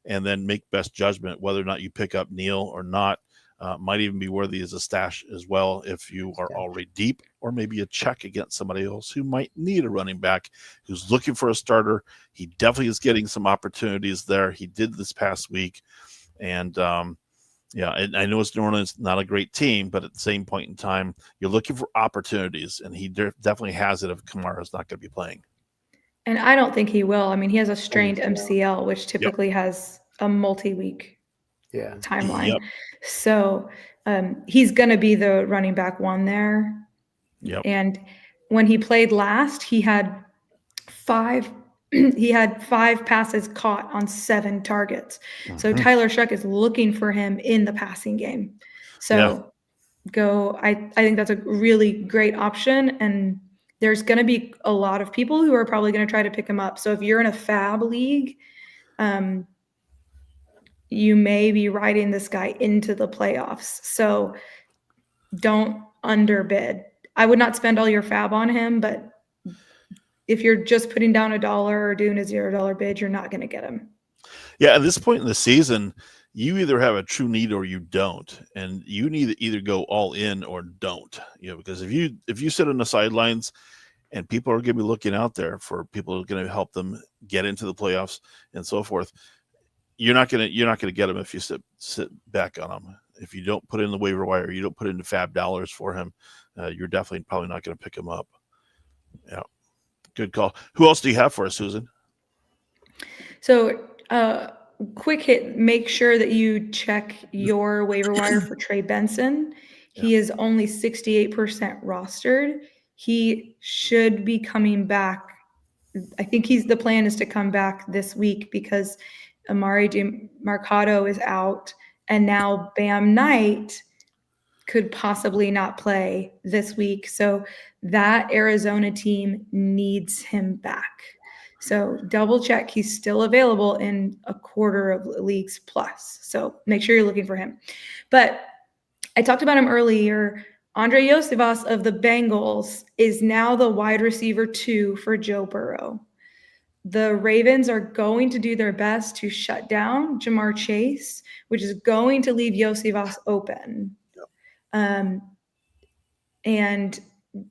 and then make best judgment whether or not you pick up Neal or not. Might even be worthy as a stash as well if you are already deep, or maybe a check against somebody else who might need a running back who's looking for a starter. He definitely is getting some opportunities there. He did this past week. And and I know it's New Orleans, not a great team, but at the same point in time, you're looking for opportunities, and he definitely has it if Kamara's not going to be playing. And I don't think he will. I mean, he has a strained MCL, which typically has a multi-week timeline. Yep. So he's going to be the running back one there. Yep. And when he played last, he had five passes caught on 7 targets. Mm-hmm. So Tyler Shuck is looking for him in the passing game. So I think that's a really great option. And there's going to be a lot of people who are probably going to try to pick him up. So if you're in a fab league, you may be riding this guy into the playoffs. So don't underbid. I would not spend all your fab on him, but if you're just putting down $1 or doing a $0 bid, you're not going to get him. Yeah, at this point in the season, you either have a true need or you don't, and you need to either go all in or don't. Because if you sit on the sidelines, and people are going to be looking out there for people who are going to help them get into the playoffs and so forth, you're not going to get them if you sit back on them. If you don't put in the waiver wire, you don't put in the fab dollars for him, you're definitely probably not going to pick him up. Yeah. Good call. Who else do you have for us, Susan? So, quick hit, make sure that you check your waiver wire for Trey Benson. He is only 68% rostered. He should be coming back I think the plan is to come back this week because Amari Mercado is out, and now Bam Knight could possibly not play this week. So that Arizona team needs him back. So double check he's still available in a quarter of leagues plus. So make sure you're looking for him. But I talked about him earlier. Andre Iosivas of the Bengals is now the wide receiver 2 for Joe Burrow. The Ravens are going to do their best to shut down Jamar Chase, which is going to leave Iosivas open. And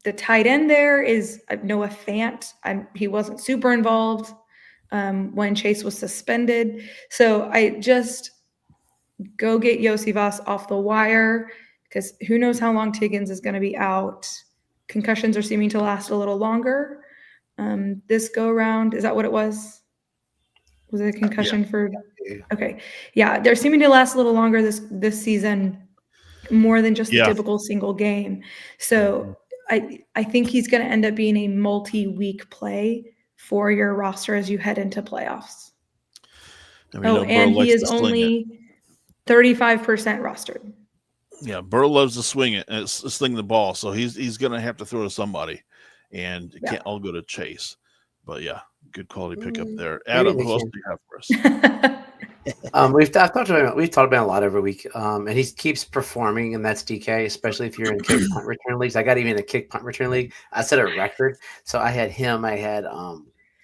the tight end there is Noah Fant. He wasn't super involved when Chase was suspended. So I just go get Iosivas off the wire because who knows how long Tiggins is going to be out. Concussions are seeming to last a little longer. This go around, is that what it was? Was it a concussion for? Okay. Yeah, they're seeming to last a little longer this season, more than just the typical single game. So I think he's going to end up being a multi-week play for your roster as you head into playoffs. And he is only 35% rostered. Yeah, Burrow loves to swing it and sling the ball, so he's going to have to throw to somebody, and it can't all go to Chase. But yeah, good quality pickup there. Adam, who else do you have for us? We've talked about it a lot every week, and he keeps performing, and that's DK, especially if you're in kick punt return leagues. I got even a kick punt return league. I set a record, so I had him, I had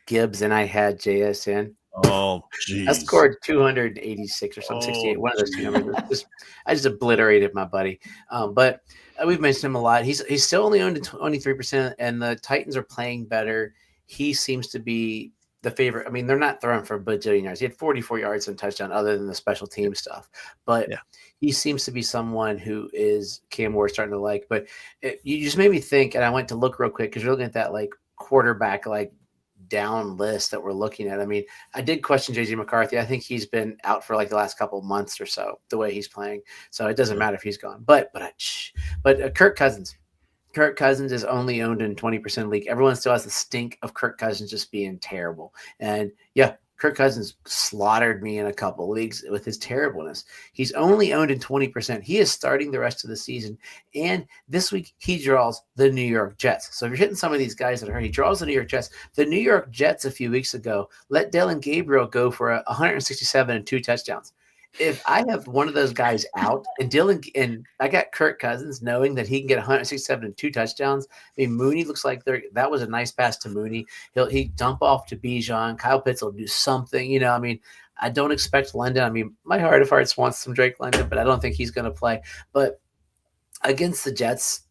Gibbs, and I had JSN. Oh, geez. I scored 286 or something, 68. One of those two numbers. I just obliterated my buddy. But we've mentioned him a lot. He's still only owned at 23%, and the Titans are playing better. He seems to be the favorite. I mean, they're not throwing for a bajillion yards. He had 44 yards and touchdown other than the special team stuff. But he seems to be someone who is Cam Ward starting to like. But you just made me think, and I went to look real quick because you're looking at that like quarterback like down list that we're looking at. I mean, I did question JJ McCarthy. I think he's been out for like the last couple of months or so, the way he's playing. So it doesn't matter if he's gone. But Kirk Cousins. Kirk Cousins is only owned in 20% league. Everyone still has the stink of Kirk Cousins just being terrible. And yeah, Kirk Cousins slaughtered me in a couple leagues with his terribleness. He's only owned in 20%. He is starting the rest of the season. And this week he draws the New York Jets. So if you're hitting some of these guys that are hurt, he draws the New York Jets. The New York Jets a few weeks ago let Dylan Gabriel go for 167 and 2 touchdowns. If I have one of those guys out and I got Kirk Cousins knowing that he can get 167 and 2 touchdowns. I mean, Mooney looks like that was a nice pass to Mooney. He dump off to Bijan. Kyle Pitts will do something, I mean, I don't expect London. I mean, my heart of hearts wants some Drake London, but I don't think he's going to play. But against the Jets,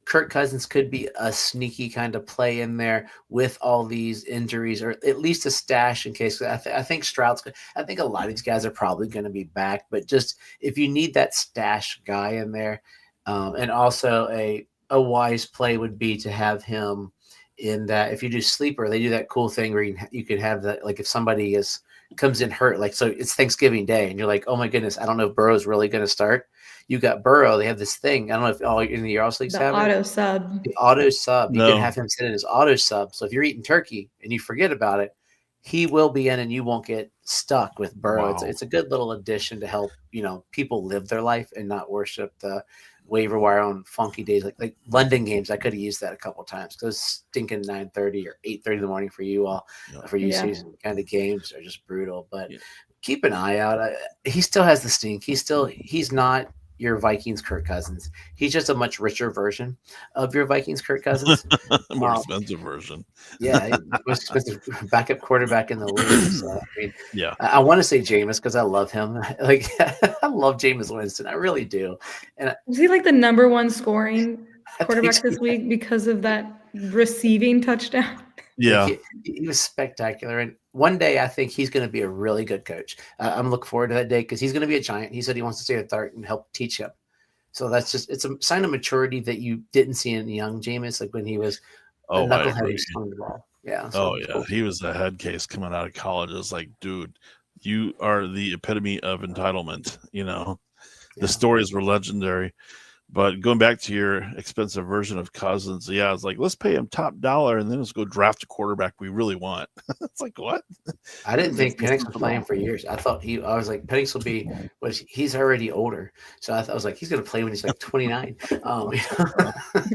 Kirk Cousins could be a sneaky kind of play in there with all these injuries, or at least a stash in case. I think I think a lot of these guys are probably going to be back, but just if you need that stash guy in there, and also a wise play would be to have him in that. If you do sleeper, they do that cool thing where you could have that, like if somebody comes in hurt, like so it's Thanksgiving Day, and you're like, oh my goodness, I don't know if Burrow's really going to start. You got Burrow. They have this thing. I don't know if all in the Yards leagues have auto sub. The auto sub. No. You can have him sit in his auto sub. So if you're eating turkey and you forget about it, he will be in, and you won't get stuck with Burrow. Wow. It's a good little addition to help people live their life and not worship the waiver wire on funky days like London games. I could have used that a couple of times because stinking 9:30 or 8:30 in the morning for you all for you season kind of games are just brutal. But keep an eye out. He still has the stink. He's not your Vikings Kirk Cousins. He's just a much richer version of your Vikings Kirk Cousins. More expensive version. Yeah, most expensive backup quarterback in the league. So, I mean, I want to say Jameis because I love him. Like I love Jameis Winston. I really do. And is he like the number one scoring quarterback this week because of that receiving touchdown? Yeah, he was spectacular. And one day I think he's going to be a really good coach. I'm looking forward to that day because he's going to be a giant. He said he wants to stay at Dart and help teach him. So it's a sign of maturity that you didn't see in young Jameis, like when he was a knucklehead who slung the ball. Yeah. So cool. He was a head case coming out of college. It's like, dude, you are the epitome of entitlement. The stories were legendary. But going back to your expensive version of Cousins, yeah, I was like, let's pay him top dollar and then let's go draft a quarterback we really want. It's like, what? I didn't think That's Penix not would play him for years. I was like, Penix will be, he's already older. So I was like, he's going to play when he's like 29.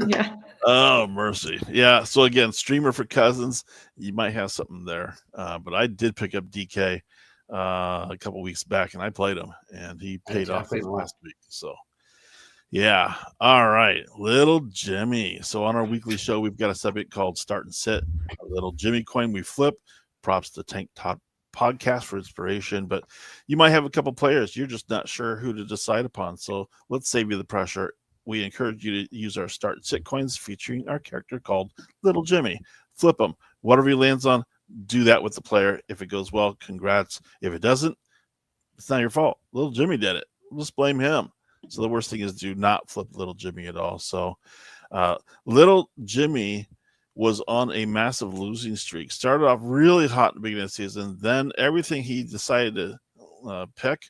Yeah. Oh, mercy. Yeah. So again, streamer for Cousins, you might have something there. But I did pick up DK a couple weeks back and I played him and he paid off this last week. So yeah. All right. Little Jimmy. So on our weekly show, we've got a subject called Start and Sit. A little Jimmy coin we flip. Props to Tank Top Podcast for inspiration. But you might have a couple players. You're just not sure who to decide upon. So let's save you the pressure. We encourage you to use our Start and Sit coins featuring our character called Little Jimmy. Flip them. Whatever he lands on, do that with the player. If it goes well, congrats. If it doesn't, it's not your fault. Little Jimmy did it. Let's blame him. So the worst thing is do not flip Little Jimmy at all. So Little Jimmy was on a massive losing streak. Started off really hot in the beginning of the season. Then everything he decided to pick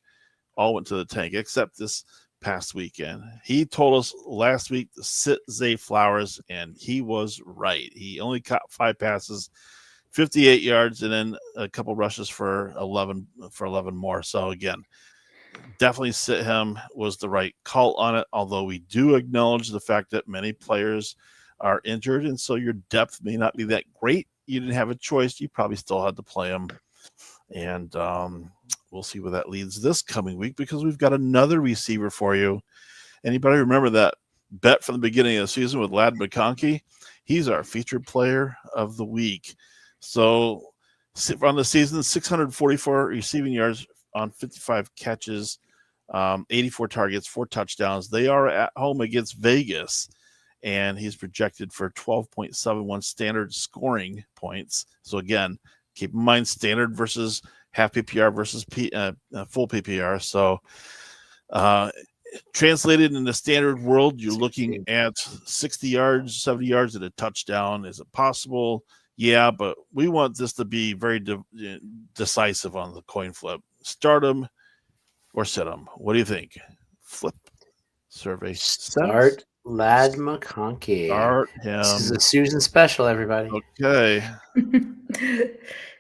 all went to the tank, except this past weekend. He told us last week to sit Zay Flowers, and he was right. He only caught 5 passes, 58 yards, and then a couple rushes for 11 more. So again, definitely sit him was the right call on it, although we do acknowledge the fact that many players are injured, and so your depth may not be that great. You didn't have a choice. You probably still had to play him. And we'll see where that leads this coming week because we've got another receiver for you. Anybody remember that bet from the beginning of the season with Ladd McConkey? He's our featured player of the week. So on the season, 644 receiving yards on 55 catches, 84 targets, 4 touchdowns. They are at home against Vegas, and he's projected for 12.71 standard scoring points. So again, keep in mind standard versus half PPR versus full PPR. So translated in the standard world, you're looking at 60 yards, 70 yards at a touchdown. Is it possible? Yeah, but we want this to be very decisive on the coin flip. Start him or sit him. What do you think? Flip survey. Start Ladd McConkey. Start him. This is a Susan special, everybody. Okay.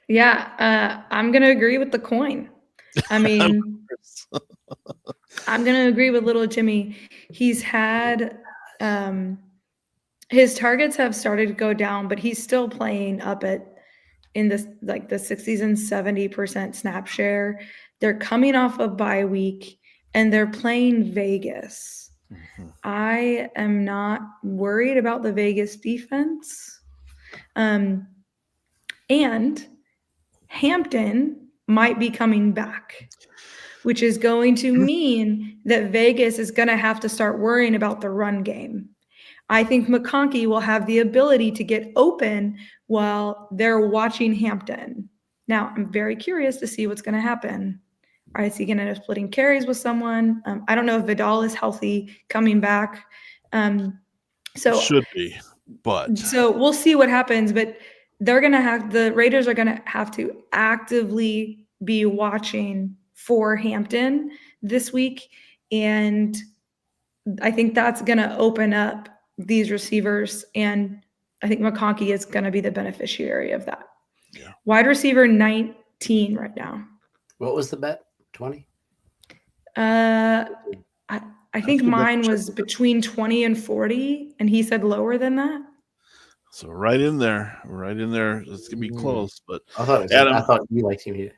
Yeah, I'm going to agree with the coin. I mean, I'm going to agree with Little Jimmy. He's had his targets have started to go down, but he's still playing up in this like the 60s and 70% snap share. They're coming off a bye week and they're playing Vegas. Mm-hmm. I am not worried about the Vegas defense. And Hampton might be coming back, which is going to mean that Vegas is going to have to start worrying about the run game. I think McConkey will have the ability to get open while they're watching Hampton. Now, I'm very curious to see what's going to happen. Is he going to end up splitting carries with someone? I don't know if Vidal is healthy coming back. So should be, but so we'll see what happens. But the Raiders are going to have to actively be watching for Hampton this week, and I think that's going to open up these receivers, and I think McConkey is going to be the beneficiary of that. Yeah. Wide receiver 19 right now. What was the bet? 20? I think mine was between 20 and 40, and he said lower than that. So right in there. It's gonna be close, but I thought you liked him.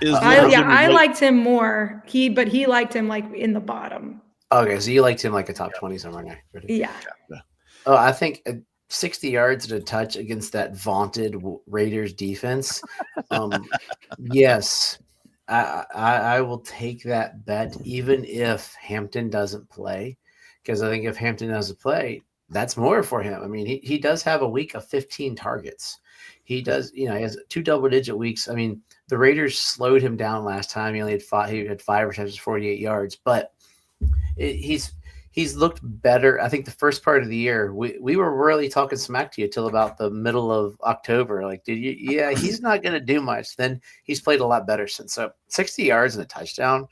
I liked him more. He liked him like in the bottom. Okay, so you liked him like a top 20 somewhere now. Yeah. Oh, I think 60 yards at a touch against that vaunted Raiders defense. Yes, I will take that bet even if Hampton doesn't play, because I think if Hampton doesn't play, that's more for him. I mean, he does have a week of 15 targets. He does, he has 2 double-digit weeks. I mean, the Raiders slowed him down last time. He only had 5. He had 5 receptions, 48 yards, but he's looked better. I think the first part of the year, we were really talking smack to you till about the middle of October. Like, did you? Yeah, he's not going to do much. Then he's played a lot better since. So 60 yards and a touchdown.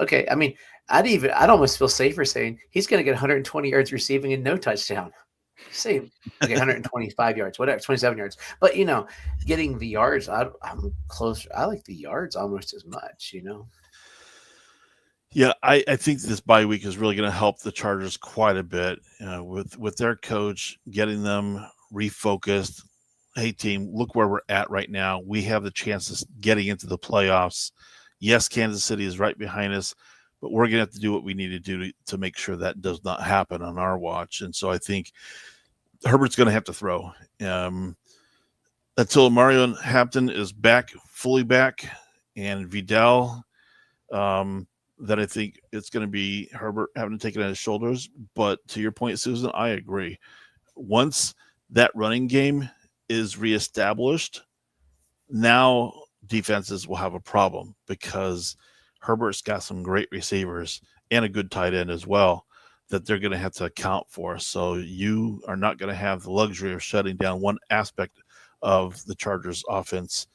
Okay, I mean, I'd almost feel safer saying he's going to get 120 yards receiving and no touchdown. Say, okay, 125 yards, whatever, 27 yards. But, getting the yards, I'm closer. I like the yards almost as much, Yeah, I think this bye week is really going to help the Chargers quite a bit with their coach, getting them refocused. Hey, team, look where we're at right now. We have the chances getting into the playoffs. Yes, Kansas City is right behind us, but we're going to have to do what we need to do to make sure that does not happen on our watch. And so I think Herbert's going to have to throw until Mario Hampton is fully back, and Vidal. That I think it's going to be Herbert having to take it on his shoulders. But to your point, Susan, I agree. Once that running game is reestablished, now defenses will have a problem because Herbert's got some great receivers and a good tight end as well that they're going to have to account for. So you are not going to have the luxury of shutting down one aspect of the Chargers offense.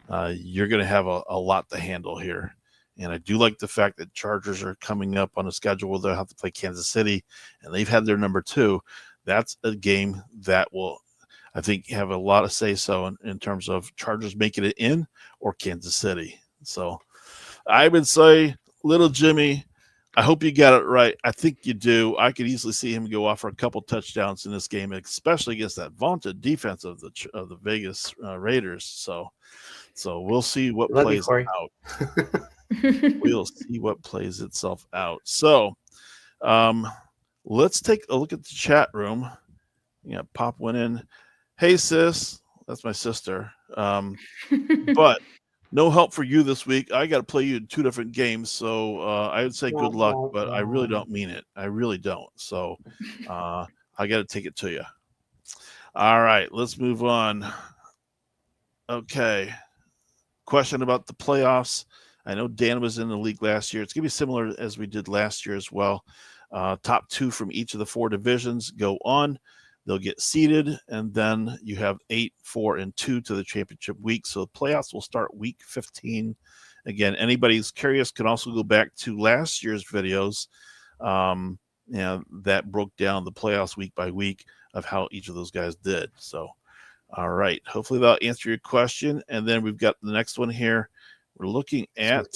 You're going to have a lot to handle here. And I do like the fact that Chargers are coming up on a schedule where they'll have to play Kansas City, and they've had their number 2. That's a game that will, I think, have a lot of say-so in terms of Chargers making it in or Kansas City. So I would say, little Jimmy, I hope you got it right. I think you do. I could easily see him go off for a couple touchdowns in this game, especially against that vaunted defense of the Vegas Raiders. So we'll see what plays out. We'll see what plays itself out. So let's take a look at the chat room. Yeah, Pop went in. Hey, sis. That's my sister. But no help for you this week. I got to play you in 2 different games. So I would say good luck, but I really don't mean it. I really don't. So I got to take it to you. All right, let's move on. Okay. Question about the playoffs. I know Dan was in the league last year. It's going to be similar as we did last year as well. Top 2 from each of the 4 divisions go on. They'll get seeded, and then you have 8, 4, and 2 to the championship week. So the playoffs will start week 15. Again, anybody who's curious can also go back to last year's videos that broke down the playoffs week by week of how each of those guys did. So, all right. Hopefully that'll answer your question. And then we've got the next one here. We're looking at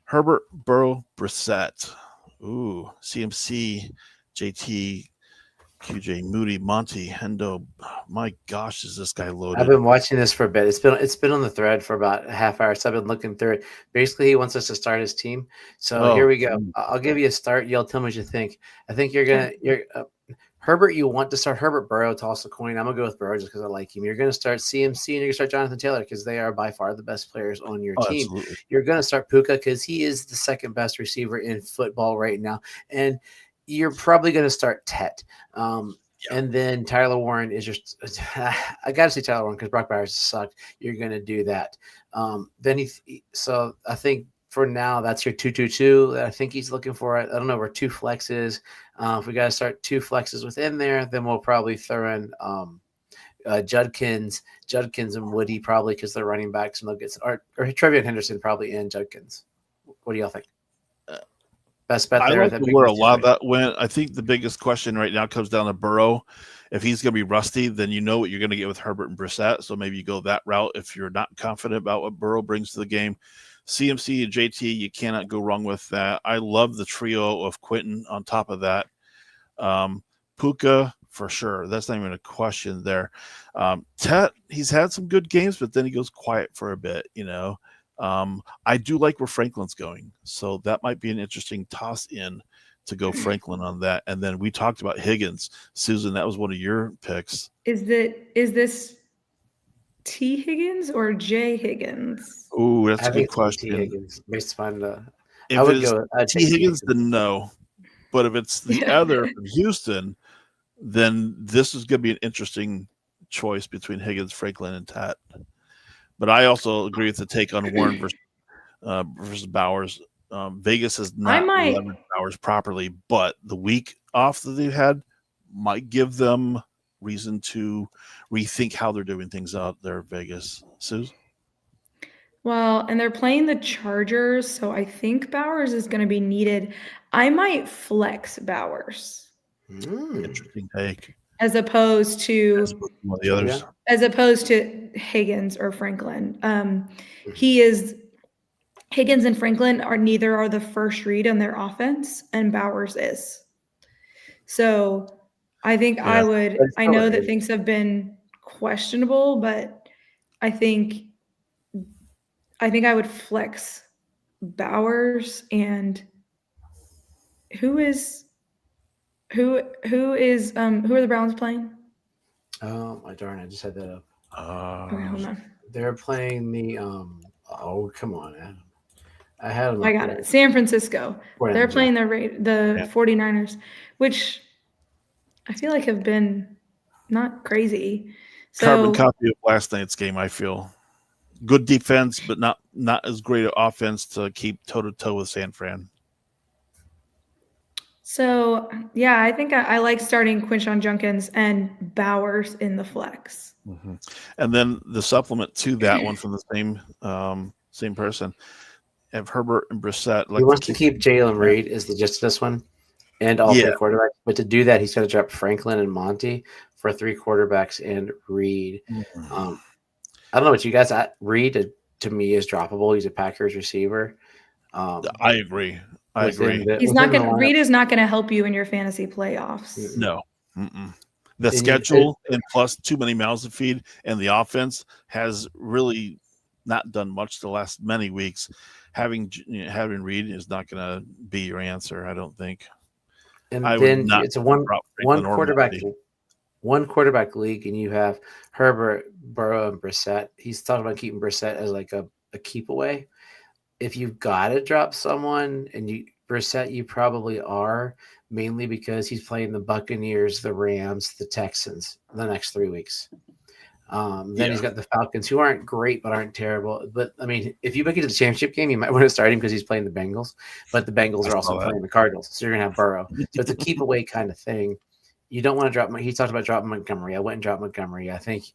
Herbert, Burrow, Brissett. Ooh, CMC, JT, QJ, Moody, Monty, Hendo. My gosh, is this guy loaded? I've been watching this for a bit. It's been on the thread for about a half hour. So I've been looking through it. Basically, he wants us to start his team. So here we go. I'll give you a start. Y'all tell me what you think. I think you're Herbert, you want to start Herbert, Burrow, toss a coin. I'm going to go with Burrow just because I like him. You're going to start CMC and you're going to start Jonathan Taylor because they are by far the best players on your team. Absolutely. You're going to start Puka because he is the second best receiver in football right now. And you're probably going to start Tet. And then Tyler Warren is just – I got to say Tyler Warren because Brock Bowers sucked. You're going to do that. So I think – for now, that's your 2-2-2 that I think he's looking for. I don't know where 2 flexes. If we got to start 2 flexes within there, then we'll probably throw in Judkins and Woody probably because they're running backs and they'll get or Trevion Henderson probably in Judkins. What do y'all think? Best bet there. I like where a lot of that went. I think the biggest question right now comes down to Burrow. If he's going to be rusty, then you know what you're going to get with Herbert and Brissett. So maybe you go that route if you're not confident about what Burrow brings to the game. CMC and JT, you cannot go wrong with that. I love the trio of Quentin on top of that. Puka, for sure. That's not even a question there. Tet, he's had some good games, but then he goes quiet for a bit, I do like where Franklin's going. So that might be an interesting toss in to go Franklin on that. And then we talked about Higgins. Susan, that was one of your picks. Is this T. Higgins or J. Higgins? Oh, that's a good question. T. Higgins, based on if it's T. Higgins, then no. But if it's the other from Houston, then this is going to be an interesting choice between Higgins, Franklin, and Tat. But I also agree with the take on Warren versus Bowers. Vegas has not leveraged Bowers properly, but the week off that they've had might give them reason to rethink how they're doing things out there in Vegas. Suze? Well, and they're playing the Chargers, so I think Bowers is going to be needed. I might flex Bowers Interesting take. as opposed As to opposed to one of the others. Higgins or Franklin. Higgins and Franklin neither are the first read on their offense, and Bowers is. So I think Yeah. I know that things have been questionable, but I think I would flex Bowers. And who are the Browns playing? Oh my darn! I just had that up. Okay, hold on. They're playing the Oh, come on, Adam. I had them. I got it. San Francisco. 49ers, They're playing the Yeah. 49ers, which I feel like have been not crazy. Carbon copy of last night's game, I feel. Good defense, but not as great an offense to keep toe-to-toe with San Fran. So, yeah, I think I like starting Quinshon Judkins and Bowers in the flex. Mm-hmm. And then the supplement to that one from the same person, have Herbert and Brissett. He wants to keep Jalen Reed is the gist of this one, and all three quarterbacks. But to do that, he's going to drop Franklin and Monty for 3 quarterbacks and Reed. Mm-hmm. I don't know what you guys. Reed to me is droppable. He's a Packers receiver. I agree. Reed is not going to help you in your fantasy playoffs. No. The schedule and plus too many mouths to feed, and the offense has really not done much the last many weeks. Having Reed is not going to be your answer, I don't think. And then it's a one quarterback league, and you have Herbert, Burrow, and Brissett. He's talking about keeping Brissett as like a keep away. If you've got to drop someone, and Brissett, you probably are, mainly because he's playing the Buccaneers, the Rams, the Texans the next 3 weeks. Then he's got the Falcons, who aren't great but aren't terrible. But I mean, if you make it to the championship game, you might want to start him because he's playing the Bengals. But the Bengals are also playing the Cardinals, so you're gonna have Burrow. So it's a keep away kind of thing. You don't want to drop. He talked about dropping Montgomery. I went and dropped Montgomery. I think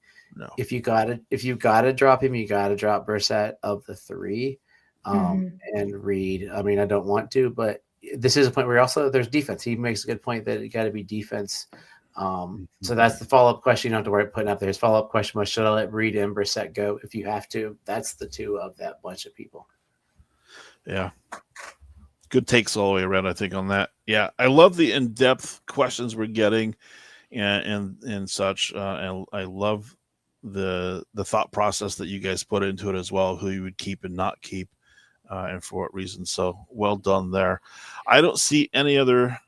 if you got to drop him, you got to drop Brissett of the 3, and Reed. I mean, I don't want to, but this is a point where also there's defense. He makes a good point that it got to be defense. So that's the follow-up question. You don't have to worry about putting up there. His follow-up question was, should I let Reed and Brissett go if you have to? That's the 2 of that bunch of people. Yeah. Good takes all the way around, I think, on that. Yeah. I love the in-depth questions we're getting and such. And I love the thought process that you guys put into it as well, who you would keep and not keep, and for what reason. So well done there. I don't see any other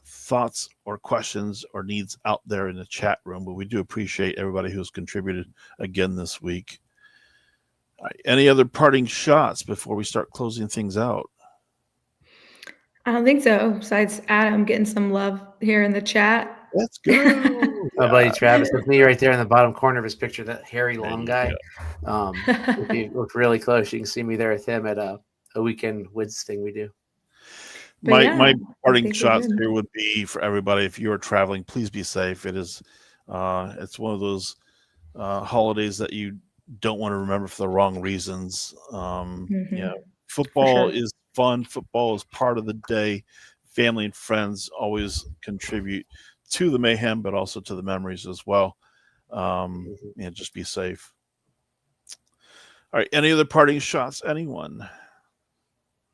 thoughts or questions or needs out there in the chat room, but we do appreciate everybody who's contributed again this week. All right, any other parting shots before we start closing things out? I don't think so, besides Adam getting some love here in the chat. Let's go. My buddy Travis, with me right there in the bottom corner of his picture, that hairy long guy. If you look really close, you can see me there with him at a weekend woods thing we do. My parting shots here would be for everybody. If you are traveling, please be safe. It's one of those holidays that you don't want to remember for the wrong reasons. Football is fun. Football is part of the day. Family and friends always contribute to the mayhem, but also to the memories as well. Just be safe. All right. Any other parting shots? Anyone?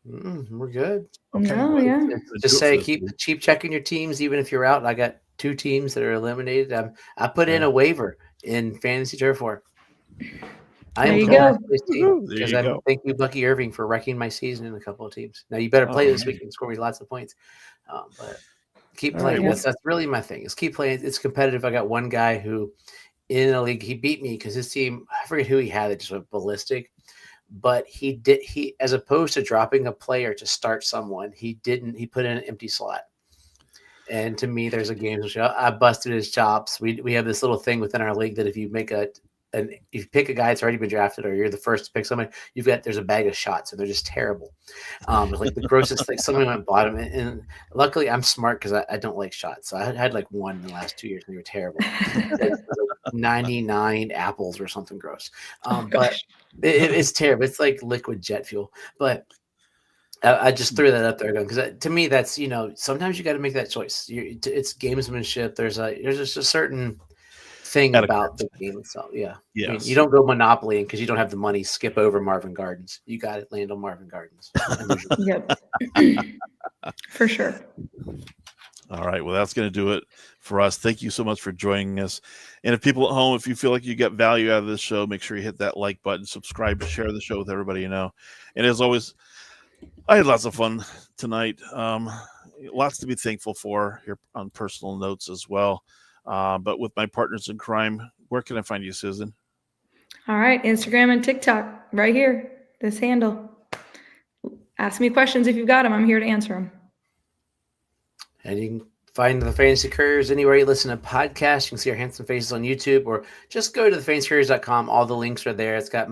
We're good. Okay. Just say keep checking your teams, even if you're out. I got 2 teams that are eliminated. I put in a waiver in Fantasy Turf War. There you go. Thank you, Bucky Irving, for wrecking my season in a couple of teams. Now you better play this week and score me lots of points. But keep playing. That's really my thing. Is keep playing. It's competitive. I got one guy who in a league he beat me because his team, I forget who he had that just went ballistic. But he as opposed to dropping a player to start someone, he put in an empty slot. And to me, there's a game show. I busted his chops. We have this little thing within our league that if you make a and if you pick a guy that's already been drafted, or you're the first to pick somebody, there's a bag of shots, and they're just terrible. It's like the grossest thing. Somebody went and bought them, and luckily I'm smart because I don't like shots. So I had like one in the last 2 years, and they were terrible. Like 99 apples or something gross. But it's terrible. It's like liquid jet fuel. But I just threw that up there because to me, that's, sometimes you got to make that choice. It's gamesmanship. There's just a certain thing about the game itself. Yeah. Yes. I mean, you don't go Monopoly because you don't have the money, skip over Marvin Gardens. You got to land on Marvin Gardens. Yep. For sure. All right. Well, that's going to do it for us. Thank you so much for joining us. And if people at home, if you feel like you get value out of this show, make sure you hit that like button, subscribe, share the show with everybody you know. And as always, I had lots of fun tonight. Lots to be thankful for here on personal notes as well. But with my partners in crime, where can I find you, Susan? All right. Instagram and TikTok right here. This handle. Ask me questions if you've got them. I'm here to answer them. And you can find the Fantasy Couriers anywhere you listen to podcasts. You can see our handsome faces on YouTube, or just go to thefantasycouriers.com. All the links are there. It's got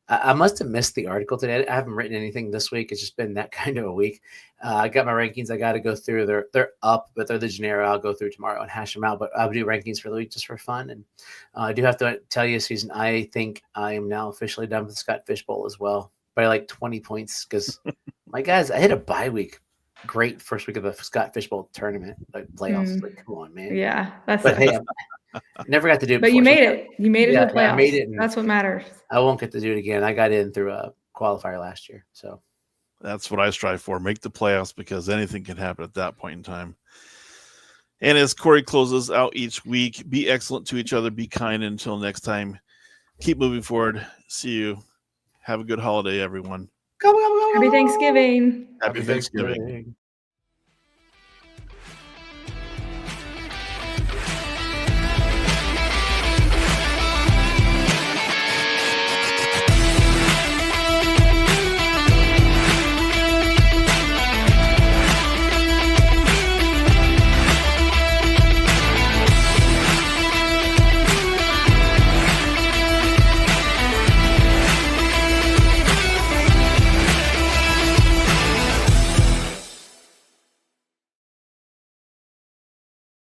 I must have missed the article today. I haven't written anything this week. It's just been that kind of a week. I got my rankings. I got to go through. They're up, but they're the generic. I'll go through tomorrow and hash them out. But I'll do rankings for the week just for fun. And I do have to tell you, Susan, I think I am now officially done with the Scott Fish Bowl as well by like 20 points because my guys, I hit a bye week. Great first week of the Scott Fish Bowl tournament, like playoffs. Like, come on, man. Yeah, but hey, I never got to do it. But before, you made it. You made it to the playoffs. I made it. That's what matters. I won't get to do it again. I got in through a qualifier last year, so that's what I strive for. Make the playoffs because anything can happen at that point in time. And as Corey closes out each week, be excellent to each other. Be kind. Until next time, keep moving forward. See you. Have a good holiday, everyone. Happy Thanksgiving. Happy Thanksgiving.